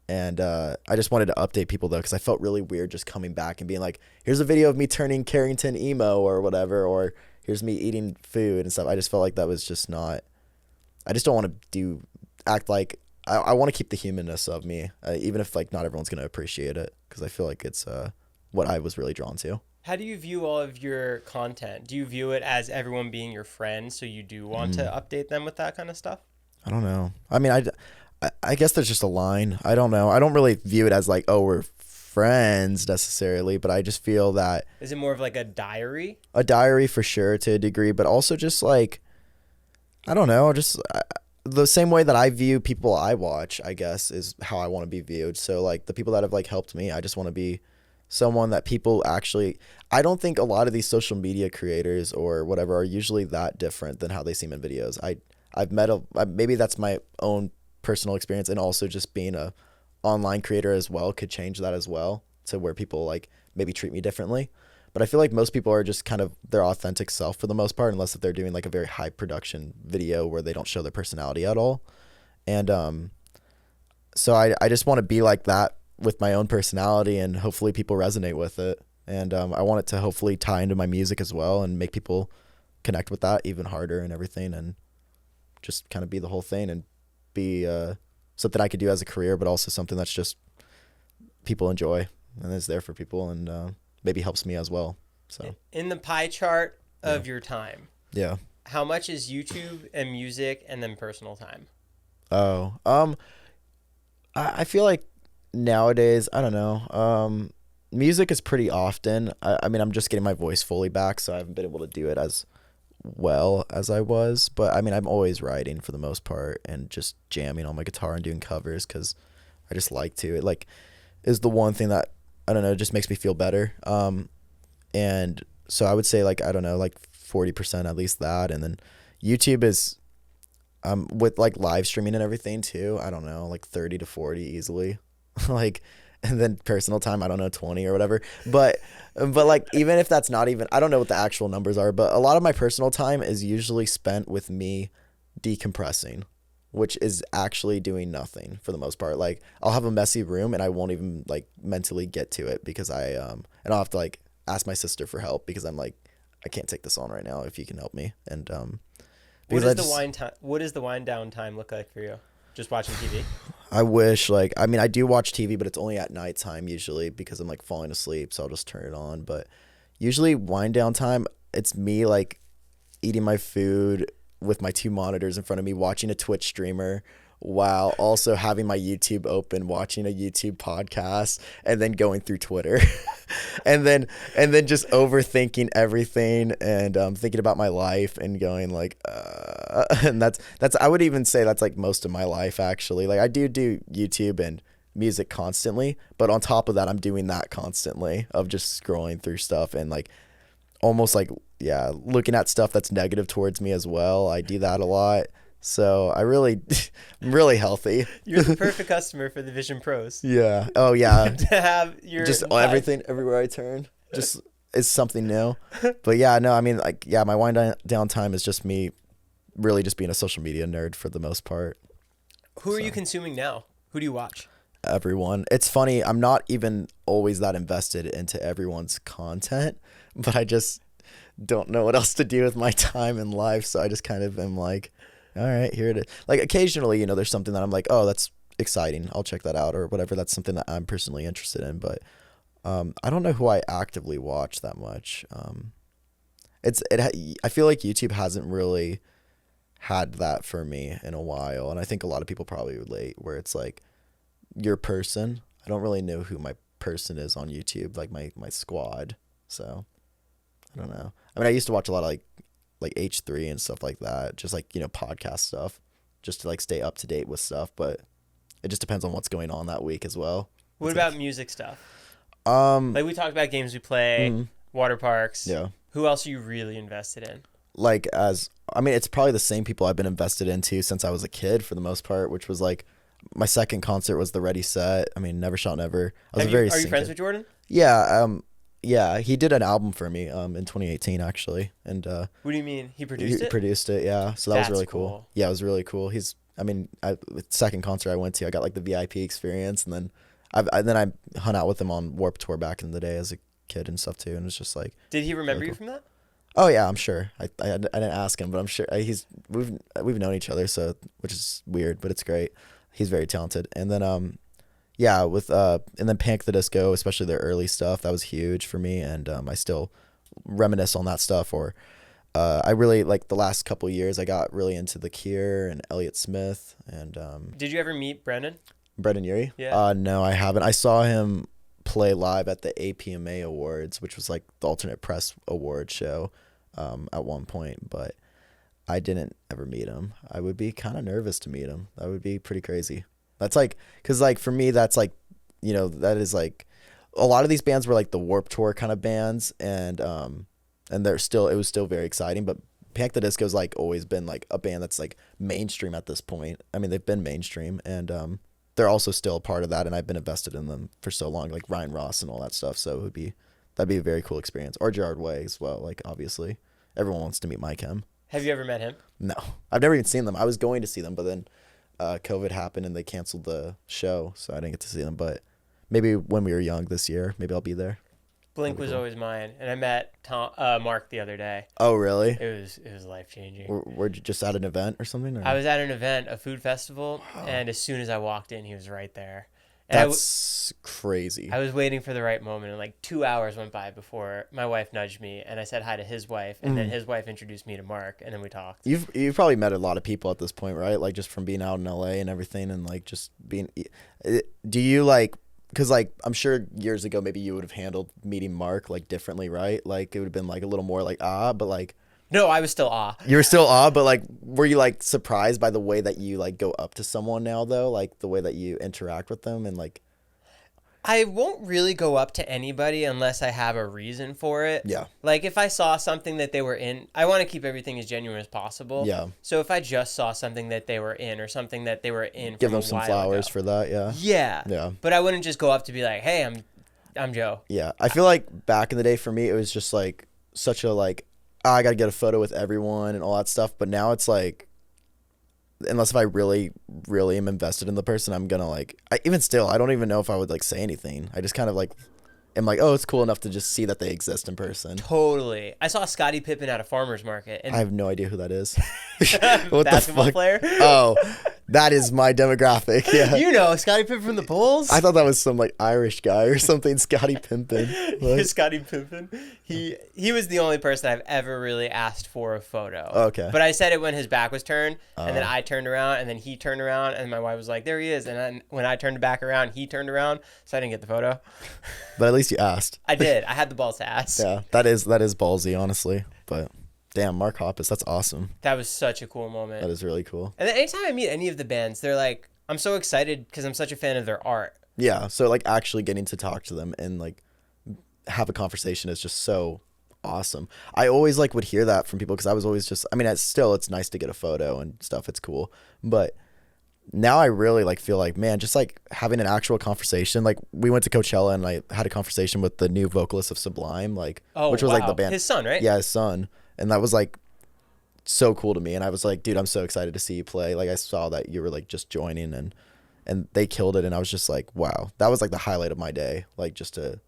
And I just wanted to update people though, because I felt really weird just coming back and being like, here's a video of me turning Carrington emo or whatever, or here's me eating food and stuff. I just felt like that was just not, I just don't want to act like, I want to keep the humanness of me, even if like not everyone's going to appreciate it, because I feel like it's what I was really drawn to. How do you view all of your content? Do you view it as everyone being your friend, so you do want to update them with that kind of stuff? I don't know. I mean, I guess there's just a line. I don't know. I don't really view it as like, oh, we're friends necessarily, but I just feel that. Is it more of like a diary? A diary for sure to a degree, but also just like, I don't know, just the same way that I view people I watch, I guess, is how I want to be viewed. So like the people that have like helped me, I just want to be someone that people actually, I don't think a lot of these social media creators or whatever are usually that different than how they seem in videos. I've met maybe that's my own personal experience, and also just being a online creator as well could change that as well, to where people like maybe treat me differently. But I feel like most people are just kind of their authentic self for the most part, unless if they're doing like a very high production video where they don't show their personality at all. And so I just want to be like that with my own personality, and hopefully people resonate with it. And I want it to hopefully tie into my music as well and make people connect with that even harder and everything, and just kind of be the whole thing and be something I could do as a career, but also something that's just people enjoy and is there for people, and maybe helps me as well. So in the pie chart of your time, how much is YouTube and music and then personal time? I feel like nowadays, I don't know, music is pretty often. I mean, I'm just getting my voice fully back, so I haven't been able to do it as well as I was, but I mean, I'm always writing for the most part and just jamming on my guitar and doing covers because I just like to. It like is the one thing that, I don't know, just makes me feel better. And so I would say like, I don't know, like 40% at least that. And then YouTube is with like live streaming and everything too, I don't know, like 30 to 40 easily. Like, and then personal time, I don't know, 20 or whatever. But like, even if that's not even, I don't know what the actual numbers are, but a lot of my personal time is usually spent with me decompressing, which is actually doing nothing for the most part. Like, I'll have a messy room and I won't even like mentally get to it because and I'll have to like ask my sister for help because I'm like, I can't take this on right now if you can help me. And what does the wind down time look like for you? Just watching TV? I wish, like, I mean, I do watch TV, but it's only at nighttime usually because I'm like falling asleep, so I'll just turn it on. But usually wind down time, it's me like eating my food with my 2 monitors in front of me, watching a Twitch streamer while also having my YouTube open, watching a YouTube podcast, and then going through Twitter. and then just overthinking everything and thinking about my life and going like and that's I would even say that's like most of my life actually. Like I do YouTube and music constantly, but on top of that I'm doing that constantly of just scrolling through stuff and like almost like looking at stuff that's negative towards me as well. I do that a lot. So I'm really healthy. You're the perfect customer for the Vision Pros. Yeah. Oh yeah. To have your just everything everywhere I turn just is something new. But yeah, no, I mean like my wind down time is just me really just being a social media nerd for the most part. Who are you consuming now? Who do you watch? Everyone. It's funny, I'm not even always that invested into everyone's content, but I just don't know what else to do with my time in life, so I just kind of am like, all right, here it is. Like occasionally, you know, there's something that I'm like, oh, that's exciting, I'll check that out or whatever. That's something that I'm personally interested in, but I don't know who I actively watch that much. I feel like YouTube hasn't really had that for me in a while, and I think a lot of people probably relate, where it's like your person. I don't really know who my person is on YouTube, like my squad. So I don't know. I mean, I used to watch a lot of like H3 and stuff like that, just like, you know, podcast stuff, just to like stay up to date with stuff, but it just depends on what's going on that week as well. What about music stuff? Like we talked about games we play, water parks. Yeah. Who else are you really invested in? Like it's probably the same people I've been invested into since I was a kid for the most part, which was like my second concert was the Ready Set. I mean, Never Shot Never. Are you friends with Jordan? Yeah. Yeah, he did an album for me in 2018 actually, and what do you mean he produced it? He produced it, yeah. So that was That's really cool. Yeah, it was really cool. With second concert I went to, I got like the VIP experience, and then I hung out with him on Warped Tour back in the day as a kid and stuff too, and it's just like. Did he remember really you cool. from that? Oh yeah, I'm sure. I didn't ask him, but I'm sure we've known each other, so which is weird, but it's great. He's very talented, and then yeah, and then Panic! The Disco, especially their early stuff, that was huge for me, and I still reminisce on that stuff. Or I really like the last couple of years, I got really into The Cure and Elliott Smith, and Did you ever meet Brendan Urie? Yeah. No, I haven't. I saw him play live at the APMA Awards, which was like the Alternate Press Award show at one point, but I didn't ever meet him. I would be kind of nervous to meet him. That would be pretty crazy. That's like, because like for me, that's like, that is like a lot of these bands were like the Warped Tour kind of bands, and it was still very exciting. But Panic! The Disco's like always been like a band that's like mainstream at this point. I mean, they've been mainstream, and they're also still a part of that, and I've been invested in them for so long, like Ryan Ross and all that stuff. So that'd be a very cool experience. Or Gerard Way as well. Like obviously, everyone wants to meet Mike Hem. Have you ever met him? No, I've never even seen them. I was going to see them, but then COVID happened and they canceled the show, so I didn't get to see them. But maybe when we were young this year, maybe I'll be there. Blink was always mine, and I met Mark the other day. Oh, really? It was life changing. Were you just at an event or something? Or? I was at an event, a food festival, and as soon as I walked in, he was right there. And That's crazy. I was waiting for the right moment, and like 2 hours went by before my wife nudged me, and I said hi to his wife, and then his wife introduced me to Mark, and then we talked. You've probably met a lot of people at this point, right? Like just from being out in LA and everything, and like just being. Do you like? Because like I'm sure years ago maybe you would have handled meeting Mark like differently, right? Like it would have been like a little more like but like. No, I was still awe. You were still awe, but like, were you like surprised by the way that you like go up to someone now though? Like the way that you interact with them and like. I won't really go up to anybody unless I have a reason for it. Yeah. Like if I saw something that they were in, I want to keep everything as genuine as possible. Yeah. So if I just saw something that they were in or something that they were in, Give them some flowers for that. Yeah. Yeah. Yeah. But I wouldn't just go up to be like, hey, I'm Joe. Yeah. I feel like back in the day for me, it was just like such a like, I got to get a photo with everyone and all that stuff. But now it's like, unless if I really, really am invested in the person, I'm gonna like. Even still, I don't even know if I would like say anything. I just kind of like, am like, oh, it's cool enough to just see that they exist in person. Totally. I saw Scottie Pippen at a farmer's market. And I have no idea who that is. What basketball the fuck? player? Oh, that is my demographic. Yeah. You know, Scottie Pippen from the Bulls. I thought that was some like Irish guy or something. Scottie Pippen. Like, Scottie Pippen. He was the only person I've ever really asked for a photo. Okay. But I said it when his back was turned, and then I turned around, and then he turned around, and my wife was like, "There he is." And then when I turned back around, he turned around, so I didn't get the photo. But at least you asked. I did. I had the balls to ask. Yeah, that is ballsy, honestly. But damn, Mark Hoppus, that's awesome. That was such a cool moment. That is really cool. And then anytime I meet any of the bands, they're like, I'm so excited because I'm such a fan of their art. Yeah, so like actually getting to talk to them and like have a conversation is just so awesome. I always like would hear that from people because I was always just, I mean, it's nice to get a photo and stuff. It's cool. But now I really like feel like, man, just like having an actual conversation. Like we went to Coachella and I had a conversation with the new vocalist of Sublime, like, which was like the band. His son, right? Yeah, his son. And that was like so cool to me. And I was like, dude, I'm so excited to see you play. Like I saw that you were like just joining and they killed it. And I was just like, wow, that was like the highlight of my day. Like just to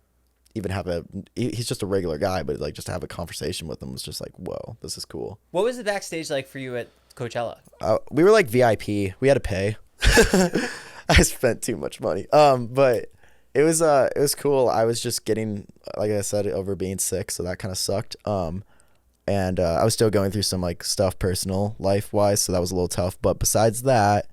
even have he's just a regular guy, but like just to have a conversation with him was just like, whoa, this is cool. What was the backstage like for you at Coachella? We were like VIP. We had to pay. I spent too much money. But it was cool. I was just getting, like I said, over being sick, so that kind of sucked. And I was still going through some like stuff personal life wise, so that was a little tough. But besides that,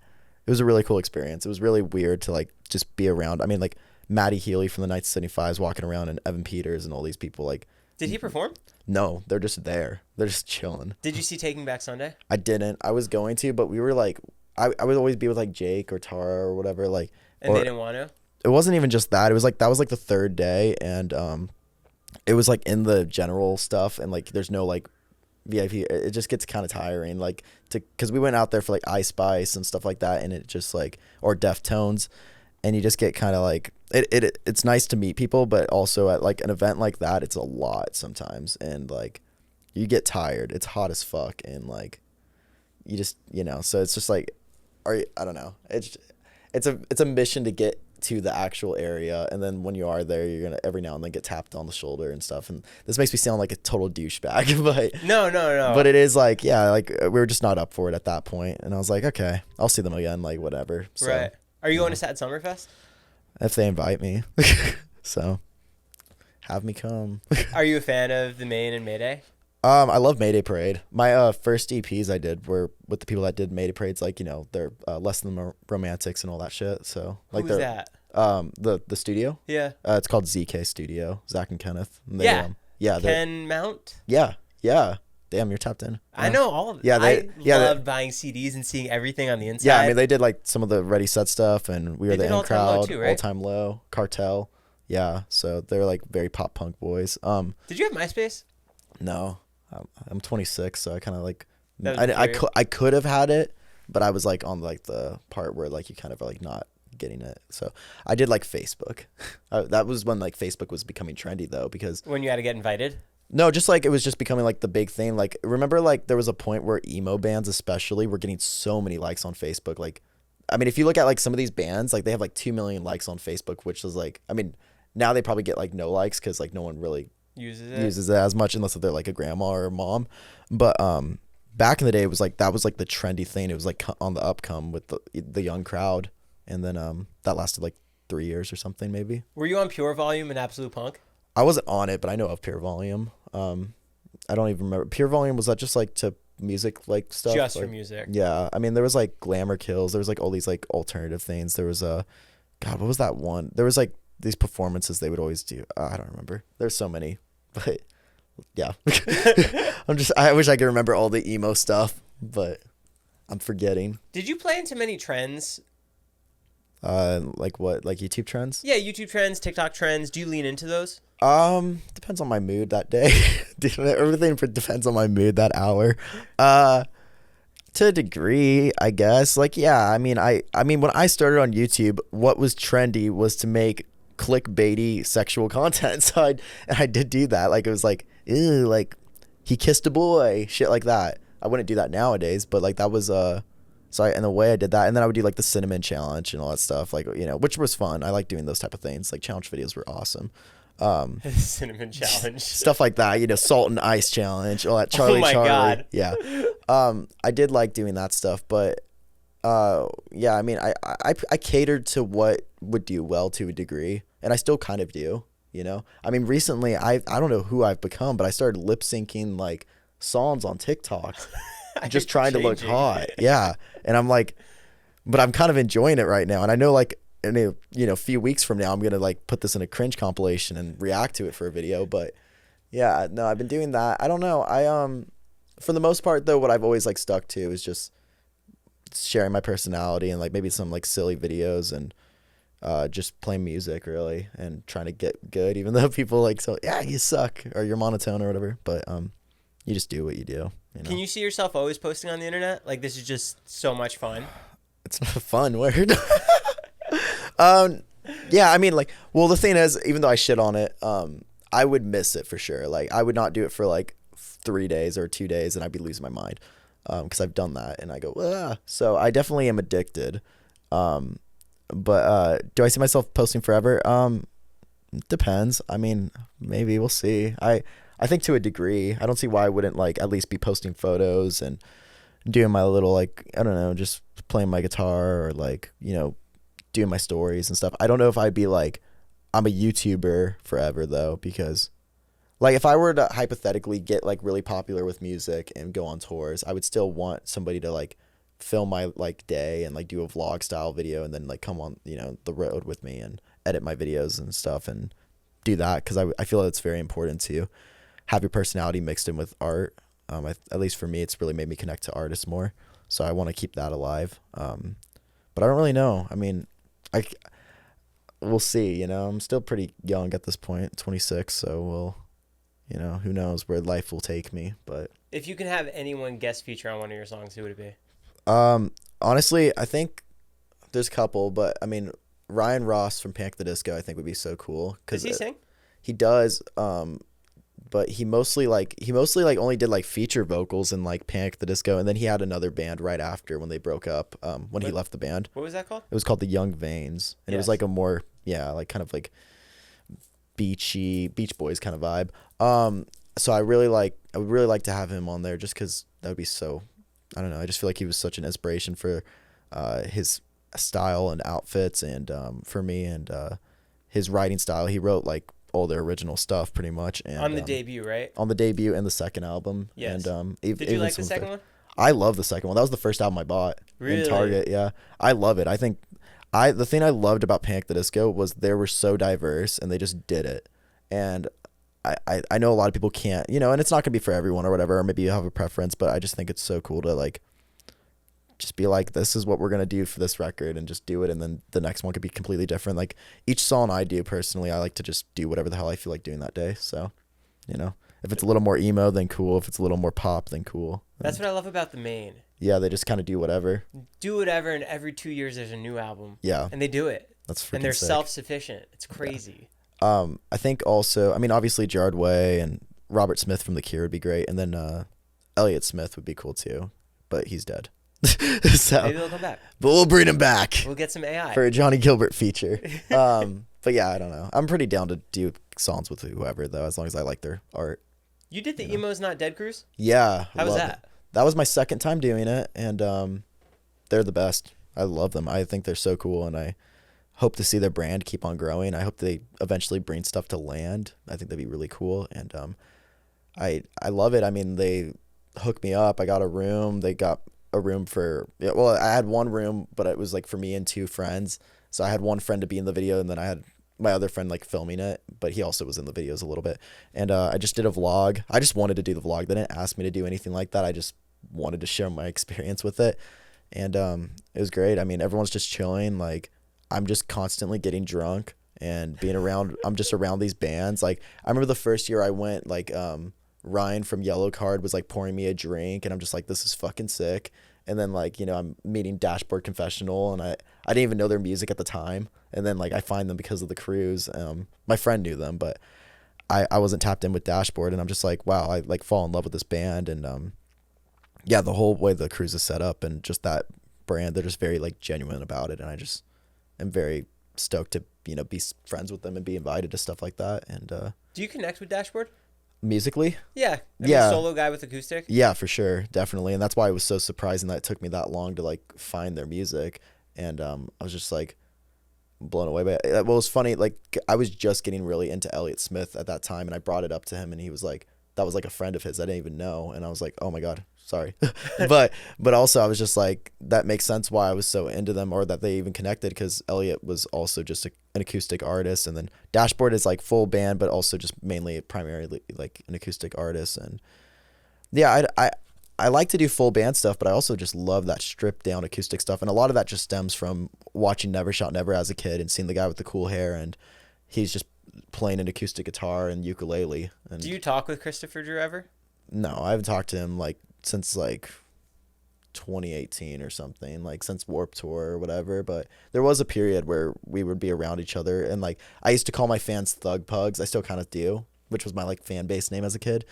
it was a really cool experience. It was really weird to like just be around. I mean, like Matty Healy from the 1975s walking around and Evan Peters and all these people. Like, did he perform? No, they're just there. They're just chilling. Did you see Taking Back Sunday? I didn't. I was going to, but we were like, I would always be with like Jake or Tara or whatever. Like, and they didn't want to? It wasn't even just that. It was like, that was like the third day. And it was like in the general stuff, and like there's no like VIP. It just gets kind of tiring, like because we went out there for like Ice Spice and stuff like that, and it just like, or Deftones, and you just get kind of like it's nice to meet people, but also at like an event like that, it's a lot sometimes, and like you get tired. It's hot as fuck, and like you just, you know, so it's just like, I don't know. It's a mission to get to the actual area, and then when you are there, you're gonna every now and then get tapped on the shoulder and stuff. And this makes me sound like a total douchebag, but No. but it is like, yeah, like we were just not up for it at that point, and I was like, okay, I'll see them again, like whatever. So, Right. Are you going to Sad Summerfest? if they invite me. So have me come. Are you a fan of the Maine and Mayday? I love Mayday Parade. My first EPs I did were with the people that did Mayday Parades, like, you know, they're Less Than Romantics and all that shit. So like, Who's that? The studio. Yeah. It's called ZK Studio. Zach and Kenneth. And they, Yeah. Yeah. Ken Mount? Yeah. Damn, you're tapped in. I know all of it. Yeah, I love buying CDs and seeing everything on the inside. Yeah, I mean, they did like some of the Ready Set stuff, and We Are They the did In All Time Low Crowd, too, right? All Time Low, Cartel. Yeah, so they're like very pop punk boys. Did you have MySpace? No, I'm 26, so I kind of like, That was I could have had it, but I was like on like the part where like you kind of are like not getting it. So I did like Facebook. That was when like Facebook was becoming trendy though, because When you had to get invited? no, just like it was just becoming like the big thing. Like, remember, like there was a point where emo bands especially were getting so many likes on Facebook. Like, I mean, if you look at like some of these bands, like they have like 2 million likes on Facebook, which is like, I mean, now they probably get like no likes because like no one really uses it as much unless they're like a grandma or a mom. But back in the day, it was like that was like the trendy thing. It was like on the upcome with the young crowd, and then that lasted like 3 years or something maybe. Were you on Pure Volume and Absolute Punk? I wasn't on it, but I know of Pure Volume. I don't even remember. Pure Volume, was that just like to music like stuff? Just like, for music. Yeah, I mean there was like Glamour Kills. There was like all these like alternative things. There was God, what was that one? There was like these performances they would always do. I don't remember. There's so many, but yeah. I wish I could remember all the emo stuff, but I'm forgetting. Did you play into many trends? Like what? Like YouTube trends? Yeah, YouTube trends, TikTok trends. Do you lean into those? Depends on my mood that day. Everything depends on my mood that hour. To a degree, I guess. Like, yeah, I mean when I started on YouTube, what was trendy was to make clickbaity sexual content. So I did do that. Like, it was like, ew, like he kissed a boy, shit like that. I wouldn't do that nowadays, but like that was so in a way I did that, and then I would do like the cinnamon challenge and all that stuff, like, you know, which was fun. I like doing those type of things. Like challenge videos were awesome. Cinnamon challenge. Stuff like that, you know, salt and ice challenge, all that Charlie. Oh my Charlie. God. Yeah. I did like doing that stuff, but yeah, I mean, I catered to what would do well to a degree, and I still kind of do, you know. I mean, recently I don't know who I've become, but I started lip syncing like songs on TikTok, just trying to look hot. Yeah, and I'm like, but I'm kind of enjoying it right now, and I know like in a few weeks from now I'm gonna like put this in a cringe compilation and react to it for a video. But yeah, no, I've been doing that. I don't know. For the most part though, what I've always like stuck to is just sharing my personality and like maybe some like silly videos and just playing music really and trying to get good, even though people like, so yeah, you suck or you're monotone or whatever. But you just do what you do. You know? Can you see yourself always posting on the internet? Like, this is just so much fun. It's not a fun word. Yeah, I mean, like, well, the thing is, even though I shit on it, I would miss it for sure. Like, I would not do it for like 3 days or 2 days, and I'd be losing my mind, because I've done that, and I go, ah. So I definitely am addicted. But do I see myself posting forever? Depends. I mean, maybe we'll see. I think to a degree. I don't see why I wouldn't like at least be posting photos and doing my little, like, I don't know, just playing my guitar or like, you know, doing my stories and stuff. I don't know if I'd be like, I'm a YouTuber forever though, because like if I were to hypothetically get like really popular with music and go on tours, I would still want somebody to like film my like day and like do a vlog style video and then like come on, you know, the road with me and edit my videos and stuff and do that, because I feel it's very important to have your personality mixed in with art. At least for me, it's really made me connect to artists more, so I want to keep that alive. But I don't really know. I mean, we'll see. You know, I'm still pretty young at this point, 26, so you know, who knows where life will take me. But If you can have anyone guest feature on one of your songs, who would it be? honestly, I think there's a couple, but I mean, Ryan Ross from Panic! At the Disco, I think would be so cool. Does he sing? He does. But he mostly only did like feature vocals in like Panic! At the Disco, and then he had another band right after when they broke up. When he left the band. What was that called? It was called the Young Veins, and it was like a more like kind of like beachy Beach Boys kind of vibe. So I would really like to have him on there just because that would be so. I don't know. I just feel like he was such an inspiration for his style and outfits, and for me, and his writing style. He wrote like all their original stuff pretty much. And on the debut, right? On the debut and the second album. Yes. And did you like the second one? I love the second one. That was the first album I bought Really? in Target. Yeah, I love it. I think the thing I loved about Panic! At the Disco was they were so diverse and they just did it. And I know a lot of people can't, you know, and it's not gonna be for everyone or whatever, or maybe you have a preference, but I just think it's so cool to like just be like, this is what we're gonna do for this record, and just do it, and then the next one could be completely different. Like each song I do personally, I like to just do whatever the hell I feel like doing that day. So, you know, if it's a little more emo, then cool. If it's a little more pop, then cool. That's what I love about the Maine. Yeah, they just kind of do whatever. Do whatever, and every 2 years there's a new album. Yeah. And they do it. That's freaking And they're sick. self-sufficient. It's crazy. I think also, I mean, obviously Gerard Way and Robert Smith from The Cure would be great, and then Elliott Smith would be cool too, but he's dead. So Maybe they'll come back. but we'll bring him back We'll get some AI. for a Johnnie Guilbert feature. But yeah, I don't know. I'm pretty down to do songs with whoever though, as long as I like their art. You did the Emos Not Dead cruise? Yeah. How was loved that? it. That was my second time doing it, and they're the best. I love them. I think they're so cool, and I hope to see their brand keep on growing. I hope they eventually bring stuff to land. I think that'd be really cool, and I love it. I mean, they hooked me up. I got a room. They got a room for I had one room, but it was like for me and two friends. So I had one friend to be in the video, and then I had my other friend like filming it, but he also was in the videos a little bit. And I just did a vlog. I just wanted to do the vlog. They didn't ask me to do anything like that. I just wanted to share my experience with it, and it was great. I mean, everyone's just chilling. Like, I'm just constantly getting drunk and being around. I'm just around these bands. Like, I remember the first year I went, like Ryan from Yellow Card was like pouring me a drink, and I'm just like, this is fucking sick. And then, like, you know, I'm meeting Dashboard Confessional, and I didn't even know their music at the time. And then, like, I find them because of the cruise. My friend knew them, but I wasn't tapped in with Dashboard, and I'm just like, wow, I like fall in love with this band. And yeah, the whole way the cruise is set up and just that brand, they're just very like genuine about it. And I just am very stoked to, you know, be friends with them and be invited to stuff like that. And Do you connect with Dashboard? musically, Yeah. Yeah. Solo guy with acoustic? yeah, for sure, definitely. And that's why it was so surprising that it took me that long to like find their music. And I was just like blown away by it. Well, it was funny, like I was just getting really into Elliott Smith at that time, and I brought it up to him, and he was like, that was like a friend of his I didn't even know. And I was like, oh my god, sorry. but also I was just like, that makes sense why I was so into them, or that they even connected, because Elliott was also just an acoustic artist, and then Dashboard is like full band, but also just mainly primarily like an acoustic artist. And yeah, I like to do full band stuff, but I also just love that stripped down acoustic stuff. And a lot of that just stems from watching Never Shout Never as a kid and seeing the guy with the cool hair, and he's just playing an acoustic guitar and ukulele. And Do you talk with Christopher Drew ever? no, I haven't talked to him like since like 2018 or something, like since Warped Tour or whatever. But there was a period where we would be around each other, and like I used to call my fans Thug Pugs. I still kind of do, which was my like fan base name as a kid.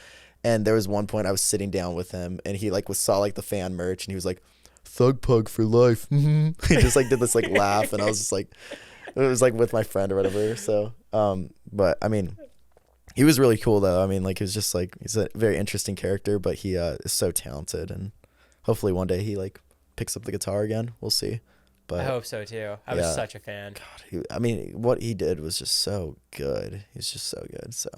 And there was one point I was sitting down with him, and he like saw like the fan merch, and he was like, "Thug Pug for life." He just like did this like laugh, and I was just like, it was like with my friend or whatever. So but I mean, he was really cool though. I mean, like, he was just like, he's a very interesting character, but he is so talented, and hopefully one day he like picks up the guitar again. We'll see. But I hope so too. I was yeah. such a fan. I mean, what he did was just so good. He's just so good. So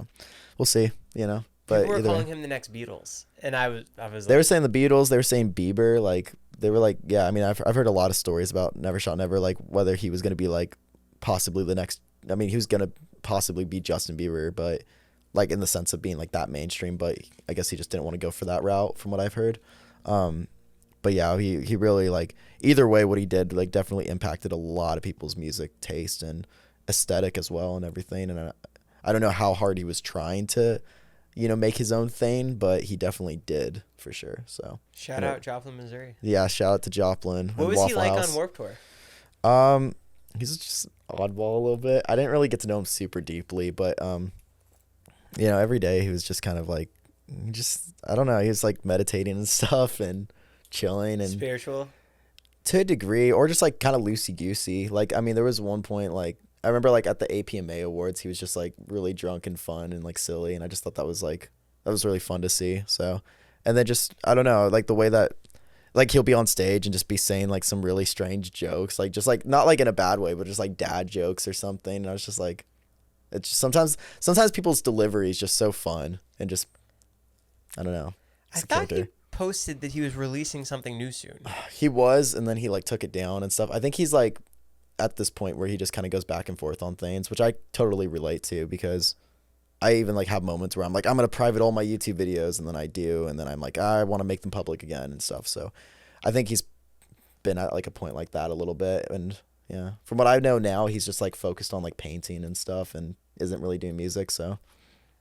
we'll see, you know. But People were either way. calling him the next Beatles, and I was They like, were saying the Beatles. They were saying Bieber. Like, they were like, yeah. I mean, I've heard a lot of stories about Never Shout Never, like whether he was gonna be like possibly the next. I mean, he was gonna possibly be Justin Bieber, but like in the sense of being like that mainstream. But I guess he just didn't want to go for that route, from what I've heard. But yeah, he really, like, either way, what he did like definitely impacted a lot of people's music taste and aesthetic as well, and everything. And I don't know how hard he was trying to make his own thing, but he definitely did for sure. So Shout out Joplin, Missouri. yeah, shout out to Joplin. What and was he Waffle like House. on Warped Tour? He's just oddball a little bit. I didn't really get to know him super deeply, but every day he was just kind of like, I don't know, he was like meditating and stuff and chilling and Spiritual. to a degree, or just like kind of loosey goosey. Like, I mean, there was one point like I remember like at the APMA awards, he was just like really drunk and fun and like silly, and I just thought that was really fun to see. So, and then just I don't know, like the way that like he'll be on stage and just be saying like some really strange jokes, like just like not like in a bad way, but just like dad jokes or something. And I was just like, it's just sometimes people's delivery is just so fun and just I don't know. I thought he posted that he was releasing something new soon. He was, and then he like took it down and stuff. I think he's like at this point where he just kind of goes back and forth on things, which I totally relate to, because I even like have moments where I'm like, I'm going to private all my YouTube videos, and then I do, and then I'm like, I want to make them public again and stuff. So I think he's been at like a point like that a little bit. And yeah, from what I know now, he's just like focused on like painting and stuff and isn't really doing music. So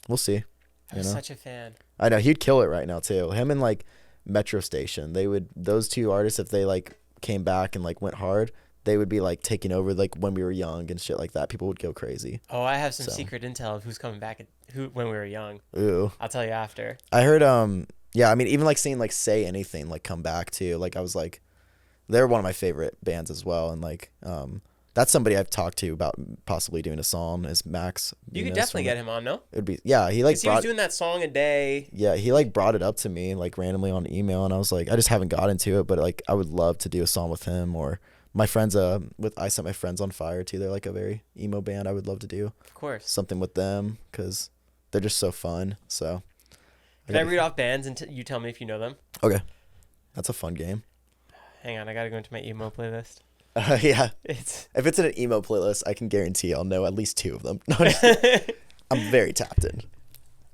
we'll see. I'm such a fan. I know he'd kill it right now too. Him and like Metro Station, those two artists, if they like came back and like went hard, they would be like taking over like when we were young and shit like that. People would go crazy. Oh, I have some secret intel of who's coming back when we were young. Ooh. I'll tell you after. I heard yeah, I mean even like seeing like Say Anything like come back too. Like I was like, they're one of my favorite bands as well, and like that's somebody I've talked to about possibly doing a song is Max. You could definitely get him on, no? It'd be he like he was doing that song a day. Yeah, he like brought it up to me like randomly on email, and I was like, I just haven't got into it, but like I would love to do a song with him. Or my friends I Set My Friends on Fire too. They're like a very emo band. I would love to do of course something with them because they're just so fun. So can I read off bands and you tell me if you know them? Okay, that's a fun game. Hang on, I gotta go into my emo playlist. Yeah, if it's in an emo playlist, I can guarantee I'll know at least two of them. No, I'm very tapped in.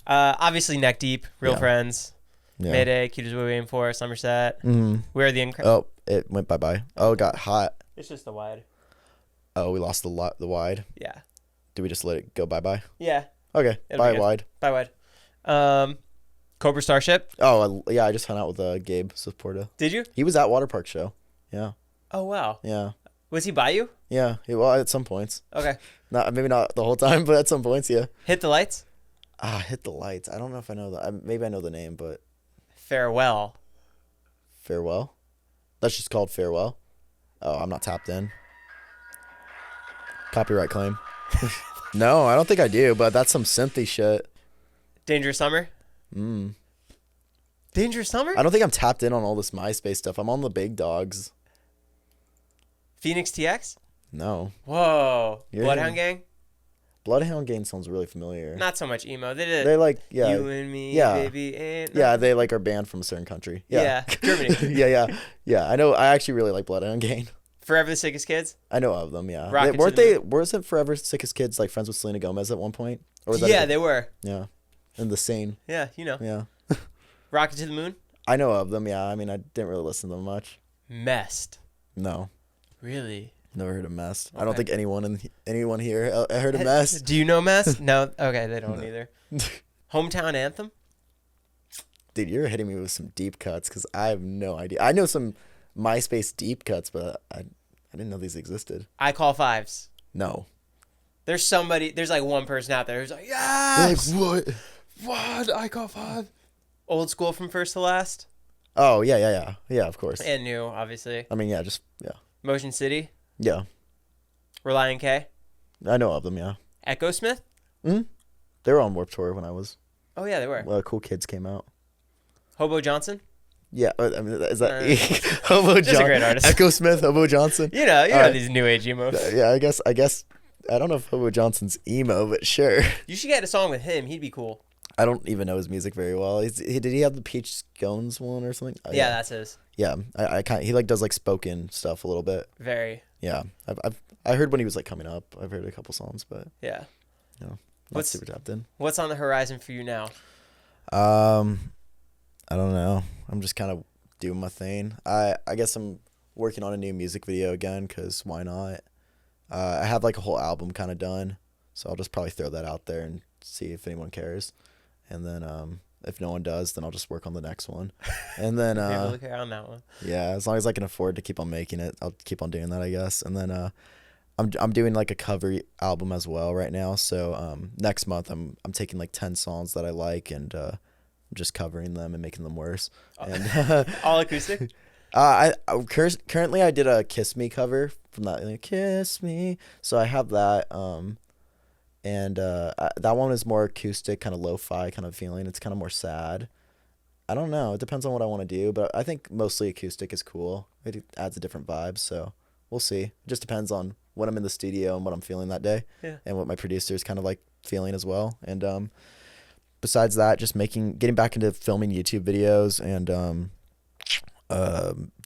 Obviously Neck Deep, Real Friends, Yeah. Mayday, Cute as We're Waiting For, Somerset. Where are the Oh, it went bye. Oh, it got hot. It's just the wide. Oh, we lost the wide. Yeah. Do we just let it go bye? Yeah. Okay, It'll bye be wide. Bye wide. Cobra Starship. Oh, yeah, I just hung out with Gabe Supporta. Did you? He was at Water Park show. Yeah. Oh wow. Yeah. Was he by you? Yeah. Well, at some points. Okay. Maybe not the whole time, but at some points, yeah. Hit the Lights. Hit the Lights. I don't know if I know that. Maybe I know the name, but Farewell. Farewell. That's just called Farewell. Oh, I'm not tapped in. Copyright claim. No, I don't think I do, but that's some synthy shit. Dangerous Summer. Dangerous Summer. I don't think I'm tapped in on all this MySpace stuff. I'm on the big dogs. Phoenix TX. No. Whoa. You're Bloodhound hitting- Gang. Bloodhound Gang sounds really familiar. Not so much emo. They did. They like, yeah. You and me, Yeah. baby. Ain't Yeah, they like are banned from a certain country. Yeah. Germany. Yeah. I know. I actually really like Bloodhound Gang. Forever the Sickest Kids. I know of them. Yeah. Rocket Weren't to the they? Wasn't Forever Sickest Kids like friends with Selena Gomez at one point? Or was that Yeah, they were. Yeah. In the scene. Yeah, you know. Yeah. Rocket to the Moon. I know of them. Yeah. I mean, I didn't really listen to them much. Messed. No. Really? Never heard of Mess. I don't Okay. think anyone here heard of Mess. Do you know Mess? No. Okay, they don't either. Hometown Anthem. Dude, you're hitting me with some deep cuts because I have no idea. I know some MySpace deep cuts, but I didn't know these existed. I Call Fives. No. There's like one person out there who's like, Like, yes! what? What? I Call Five. Old School from First to Last. Oh, yeah. Yeah, of course. And new, obviously. I mean, yeah. Motion City. Yeah. Reliant K. I know of them, yeah. Echo Smith. They were on Warped Tour when I was. Oh, yeah, they were. Cool Kids came out. Hobo Johnson. Yeah, I mean, is that Hobo Just a great artist. Echo Smith, Hobo Johnson. You know these new age emos. Yeah, I guess. I don't know if Hobo Johnson's emo, but sure. You should get a song with him. He'd be cool. I don't even know his music very well. Did he have the Peach Scones one or something? Oh, Yeah, that's his. Yeah, I kind he like does like spoken stuff a little bit. Very. Yeah, I heard when he was like coming up. I've heard a couple songs, but Yeah. not What's- super tapped in. What's on the horizon for you now? I don't know. I'm just kind of doing my thing. I guess I'm working on a new music video again because why not? I have like a whole album kind of done, so I'll just probably throw that out there and see if anyone cares. and then if no one does, then I'll just work on the next one, and then Maybe look around that one. yeah, as long as I can afford to keep on making it, I'll keep on doing that, I guess. And then I'm doing like a cover album as well right now. So next month I'm taking like 10 songs that I like and just covering them and making them worse. And All acoustic? Currently I did a Kiss Me cover from that, like, Kiss Me. So I have that and that one is more acoustic, kind of lo-fi kind of feeling. It's kind of more sad. I don't know. It depends on what I want to do, but I think mostly acoustic is cool. It adds a different vibe, so we'll see. It just depends on when I'm in the studio and what I'm feeling that day, and what my producer is kind of like feeling as well. And besides that, just getting back into filming YouTube videos and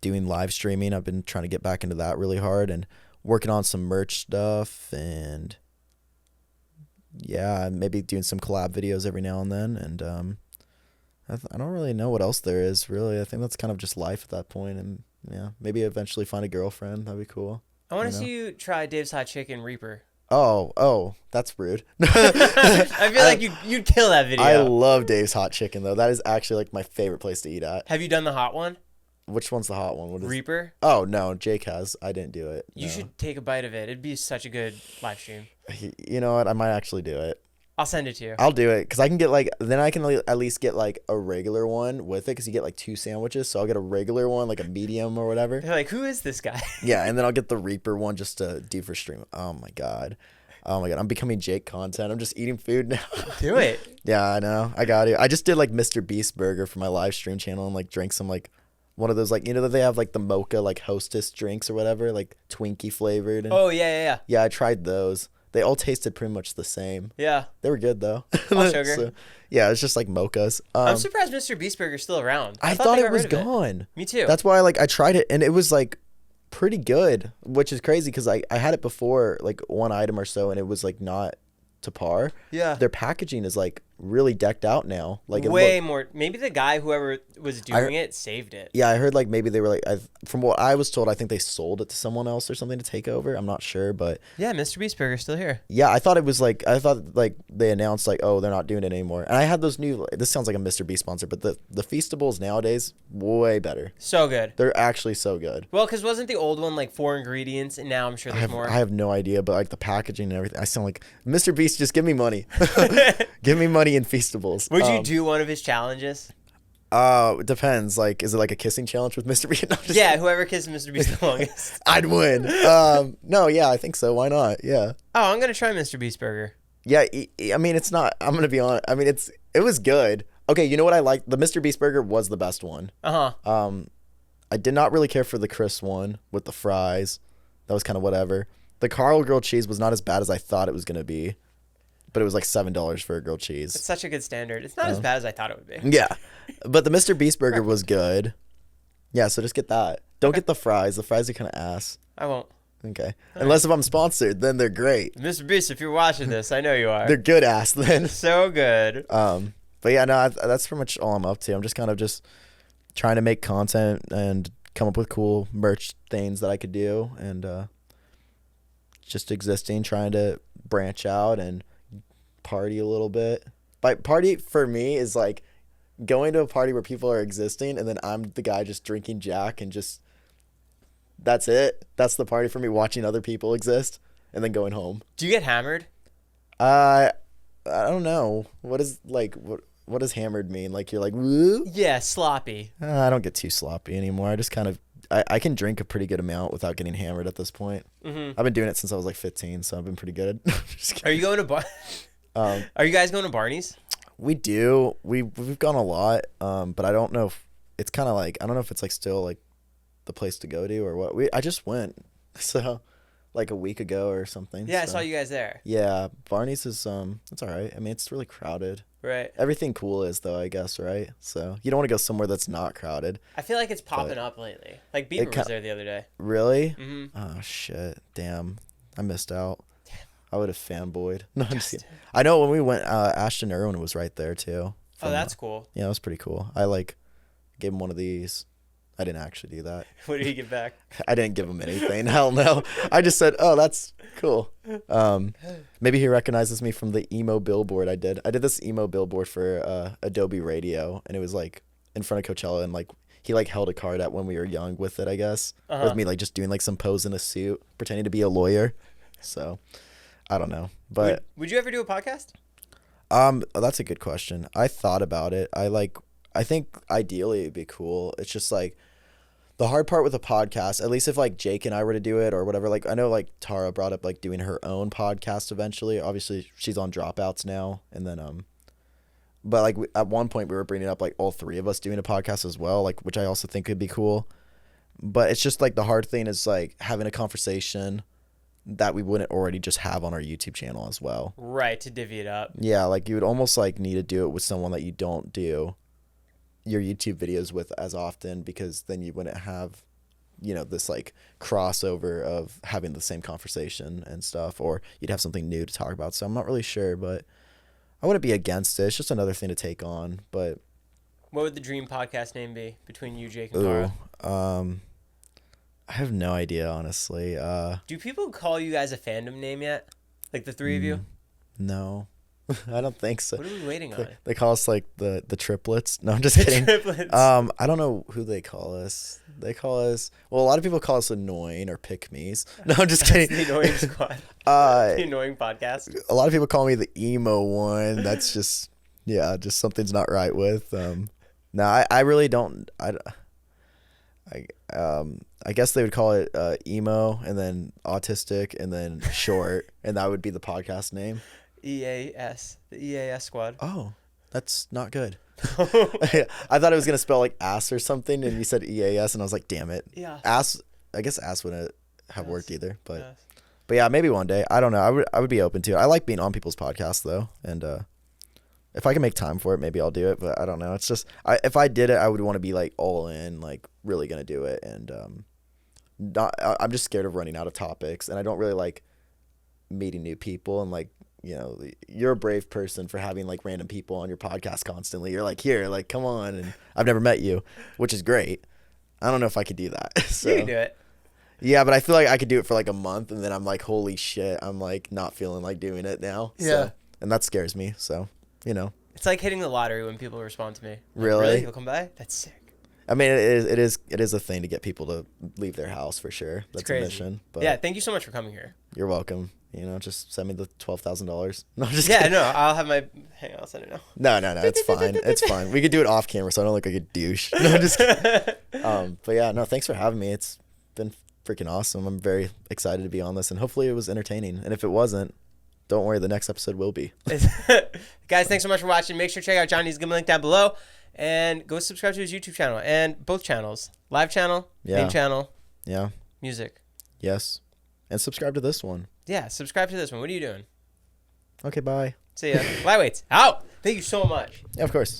doing live streaming. I've been trying to get back into that really hard and working on some merch stuff and yeah, maybe doing some collab videos every now and then. And I don't really know what else there is, really. I think that's kind of just life at that point. And yeah, maybe eventually find a girlfriend. That'd be cool. I want to see you try Dave's Hot Chicken Reaper. Oh, that's rude. I feel like you'd kill that video. I love Dave's Hot Chicken, though. That is actually like my favorite place to eat at. Have you done the hot one? Which one's the hot one? What is Reaper? Oh, no, Jake has. I didn't do it. You should take a bite of it. It'd be such a good live stream. You know what? I might actually do it. I'll send it to you. I'll do it because I can get then I can at least get like a regular one with it because you get like 2 sandwiches. So I'll get a regular one, like a medium or whatever. You're like, who is this guy? Yeah, and then I'll get the Reaper one just to do for stream. Oh my god, I'm becoming Jake content. I'm just eating food now. Do it. Yeah, I know. I got to. I just did like Mr. Beast burger for my live stream channel and like drank some like one of those like that they have like the mocha like Hostess drinks or whatever, like Twinkie flavored. And, oh yeah. Yeah, I tried those. They all tasted pretty much the same. Yeah. They were good, though. All sugar. So, yeah, it's just like mochas. I'm surprised Mr. Beast Burger's still around. I thought they it got was rid of gone. Me too. That's why I tried it, and it was like pretty good, which is crazy because I had it before, like one item or so, and it was like not to par. Yeah. Their packaging is like really decked out now. Like way more. Maybe the guy, whoever was doing it, saved it. Yeah, I heard like maybe they were like, from what I was told, I think they sold it to someone else or something to take over. I'm not sure, but yeah, Mr. Beast Burger's still here. yeah, I thought they announced like, oh, they're not doing it anymore. And I had those new. This sounds like a Mr. Beast sponsor, but the Feastables nowadays way better. So good. They're actually so good. Well, because wasn't the old one like 4 ingredients, and now I'm sure there's more. I have no idea, but like the packaging and everything, I sound like Mr. Beast. Just give me money. Give me money in Feastables. Would you do one of his challenges? It depends. Like, is it like a kissing challenge with Mr. Beast? No, yeah, whoever kissed Mr. Beast the longest. I'd win. No, yeah, I think so. Why not? Yeah. Oh, I'm gonna try Mr. Beast Burger. Yeah, I mean, it's not. I'm gonna be honest. I mean, it was good. Okay, you know what I liked? The Mr. Beast Burger was the best one. I did not really care for the crisp one with the fries. That was kind of whatever. The Carl grilled cheese was not as bad as I thought it was gonna be. But it was like $7 for a grilled cheese. It's such a good standard. It's not as bad as I thought it would be. Yeah. But the Mr. Beast burger was good. Yeah, so just get that. Don't get the fries. The fries are kind of ass. I won't. Okay. Unless if I'm sponsored, then they're great. Mr. Beast, if you're watching this, I know you are. They're good ass then. So good. But yeah, no, that's pretty much all I'm up to. I'm just kind of just trying to make content and come up with cool merch things that I could do and just existing, trying to branch out and party a little bit. By party for me is like going to a party where people are existing and then I'm the guy just drinking Jack and just that's it. That's the party for me, watching other people exist and then going home. Do you get hammered? I don't know. What does hammered mean? Like you're like woo? Yeah, sloppy. I don't get too sloppy anymore. I just kind of I can drink a pretty good amount without getting hammered at this point. I've been doing it since I was like 15, so I've been pretty good. Are you going to Are you guys going to Barney's? We do. We've gone a lot, but I don't know if it's kind of like I don't know if it's like still like the place to go to or what. I just went so like a week ago or something. Yeah, so. I saw you guys there. Yeah, Barney's is it's all right. I mean, it's really crowded. Right. Everything cool is though, I guess, right? So you don't want to go somewhere that's not crowded. I feel like it's popping up lately. Like Bieber was there the other day. Really? Mm-hmm. Oh shit! Damn, I missed out. I would have fanboyed. No, I'm just kidding. I know when we went, Ashton Irwin was right there too. Oh, that's cool. Yeah, it was pretty cool. I gave him one of these. I didn't actually do that. What did he get back? I didn't give him anything. Hell no. I just said, oh, that's cool. Maybe he recognizes me from the emo billboard I did. I did this emo billboard for Adobe Radio, and it was like in front of Coachella, and like he like held a card at when we were young with it, I guess. With me like just doing like some pose in a suit, pretending to be a lawyer. So I don't know. But would you ever do a podcast? That's a good question. I thought about it. I think ideally it'd be cool. It's just like the hard part with a podcast, at least if like Jake and I were to do it or whatever, like I know like Tara brought up like doing her own podcast eventually. Obviously she's on Dropouts now. And then, but like at one point we were bringing up like all three of us doing a podcast as well, like, which I also think could be cool. But it's just like the hard thing is like having a conversation that we wouldn't already just have on our YouTube channel as well. Right. To divvy it up. Yeah. Like you would almost like need to do it with someone that you don't do your YouTube videos with as often, because then you wouldn't have, you know, this like crossover of having the same conversation and stuff, or you'd have something new to talk about. So I'm not really sure, but I wouldn't be against it. It's just another thing to take on. But what would the dream podcast name be between you, Jake, and Tara? I have no idea, honestly. Do people call you guys a fandom name yet? Like the three of you? No. I don't think so. What are we waiting on? They call us like the triplets. No, I'm just kidding. Triplets. I don't know who they call us. They call us, well, a lot of people call us annoying or pick-me's. No, I'm just kidding. The annoying squad. The annoying podcast. A lot of people call me the emo one. That's just, yeah, just something's not right with. No, I really don't. I guess they would call it emo, and then autistic, and then short, and that would be the podcast name. EAS, the EAS squad. Oh, that's not good. I thought it was gonna spell like ass or something, and you said EAS, and I was like, damn it. Yeah. Ass. I guess ass wouldn't have worked either, but yeah, maybe one day. I don't know. I would be open to it. I like being on people's podcasts though, and if I can make time for it, maybe I'll do it. But I don't know. It's just if I did it, I would want to be like all in, like really gonna do it, and I'm just scared of running out of topics, and I don't really like meeting new people, and like, you know, you're a brave person for having like random people on your podcast constantly. You're like, here, like, come on. And I've never met you, which is great. I don't know if I could do that. So, you can do it. Yeah, but I feel like I could do it for like a month, and then I'm like, holy shit, I'm like not feeling like doing it now. Yeah. So, and that scares me. So, you know. It's like hitting the lottery when people respond to me. Like, really? You'll come by? That's sick. I mean, it is a thing to get people to leave their house for sure. That's a mission. But yeah, thank you so much for coming here. You're welcome. You know, just send me the $12,000. No, I'm just yeah, kidding. no, I'll have my. Hang on, I'll send it now. No, it's fine. It's fine. We could do it off camera, so I don't look like a douche. No, I'm just kidding. But yeah, no, thanks for having me. It's been freaking awesome. I'm very excited to be on this, and hopefully it was entertaining. And if it wasn't, don't worry, the next episode will be. Guys, thanks so much for watching. Make sure to check out Johnny's link down below, and go subscribe to his YouTube channel and both channels, live channel, main channel, music. Yes, and subscribe to this one. Yeah, subscribe to this one. What are you doing? Okay, bye. See ya. Lightweights out. Thank you so much. Yeah, of course.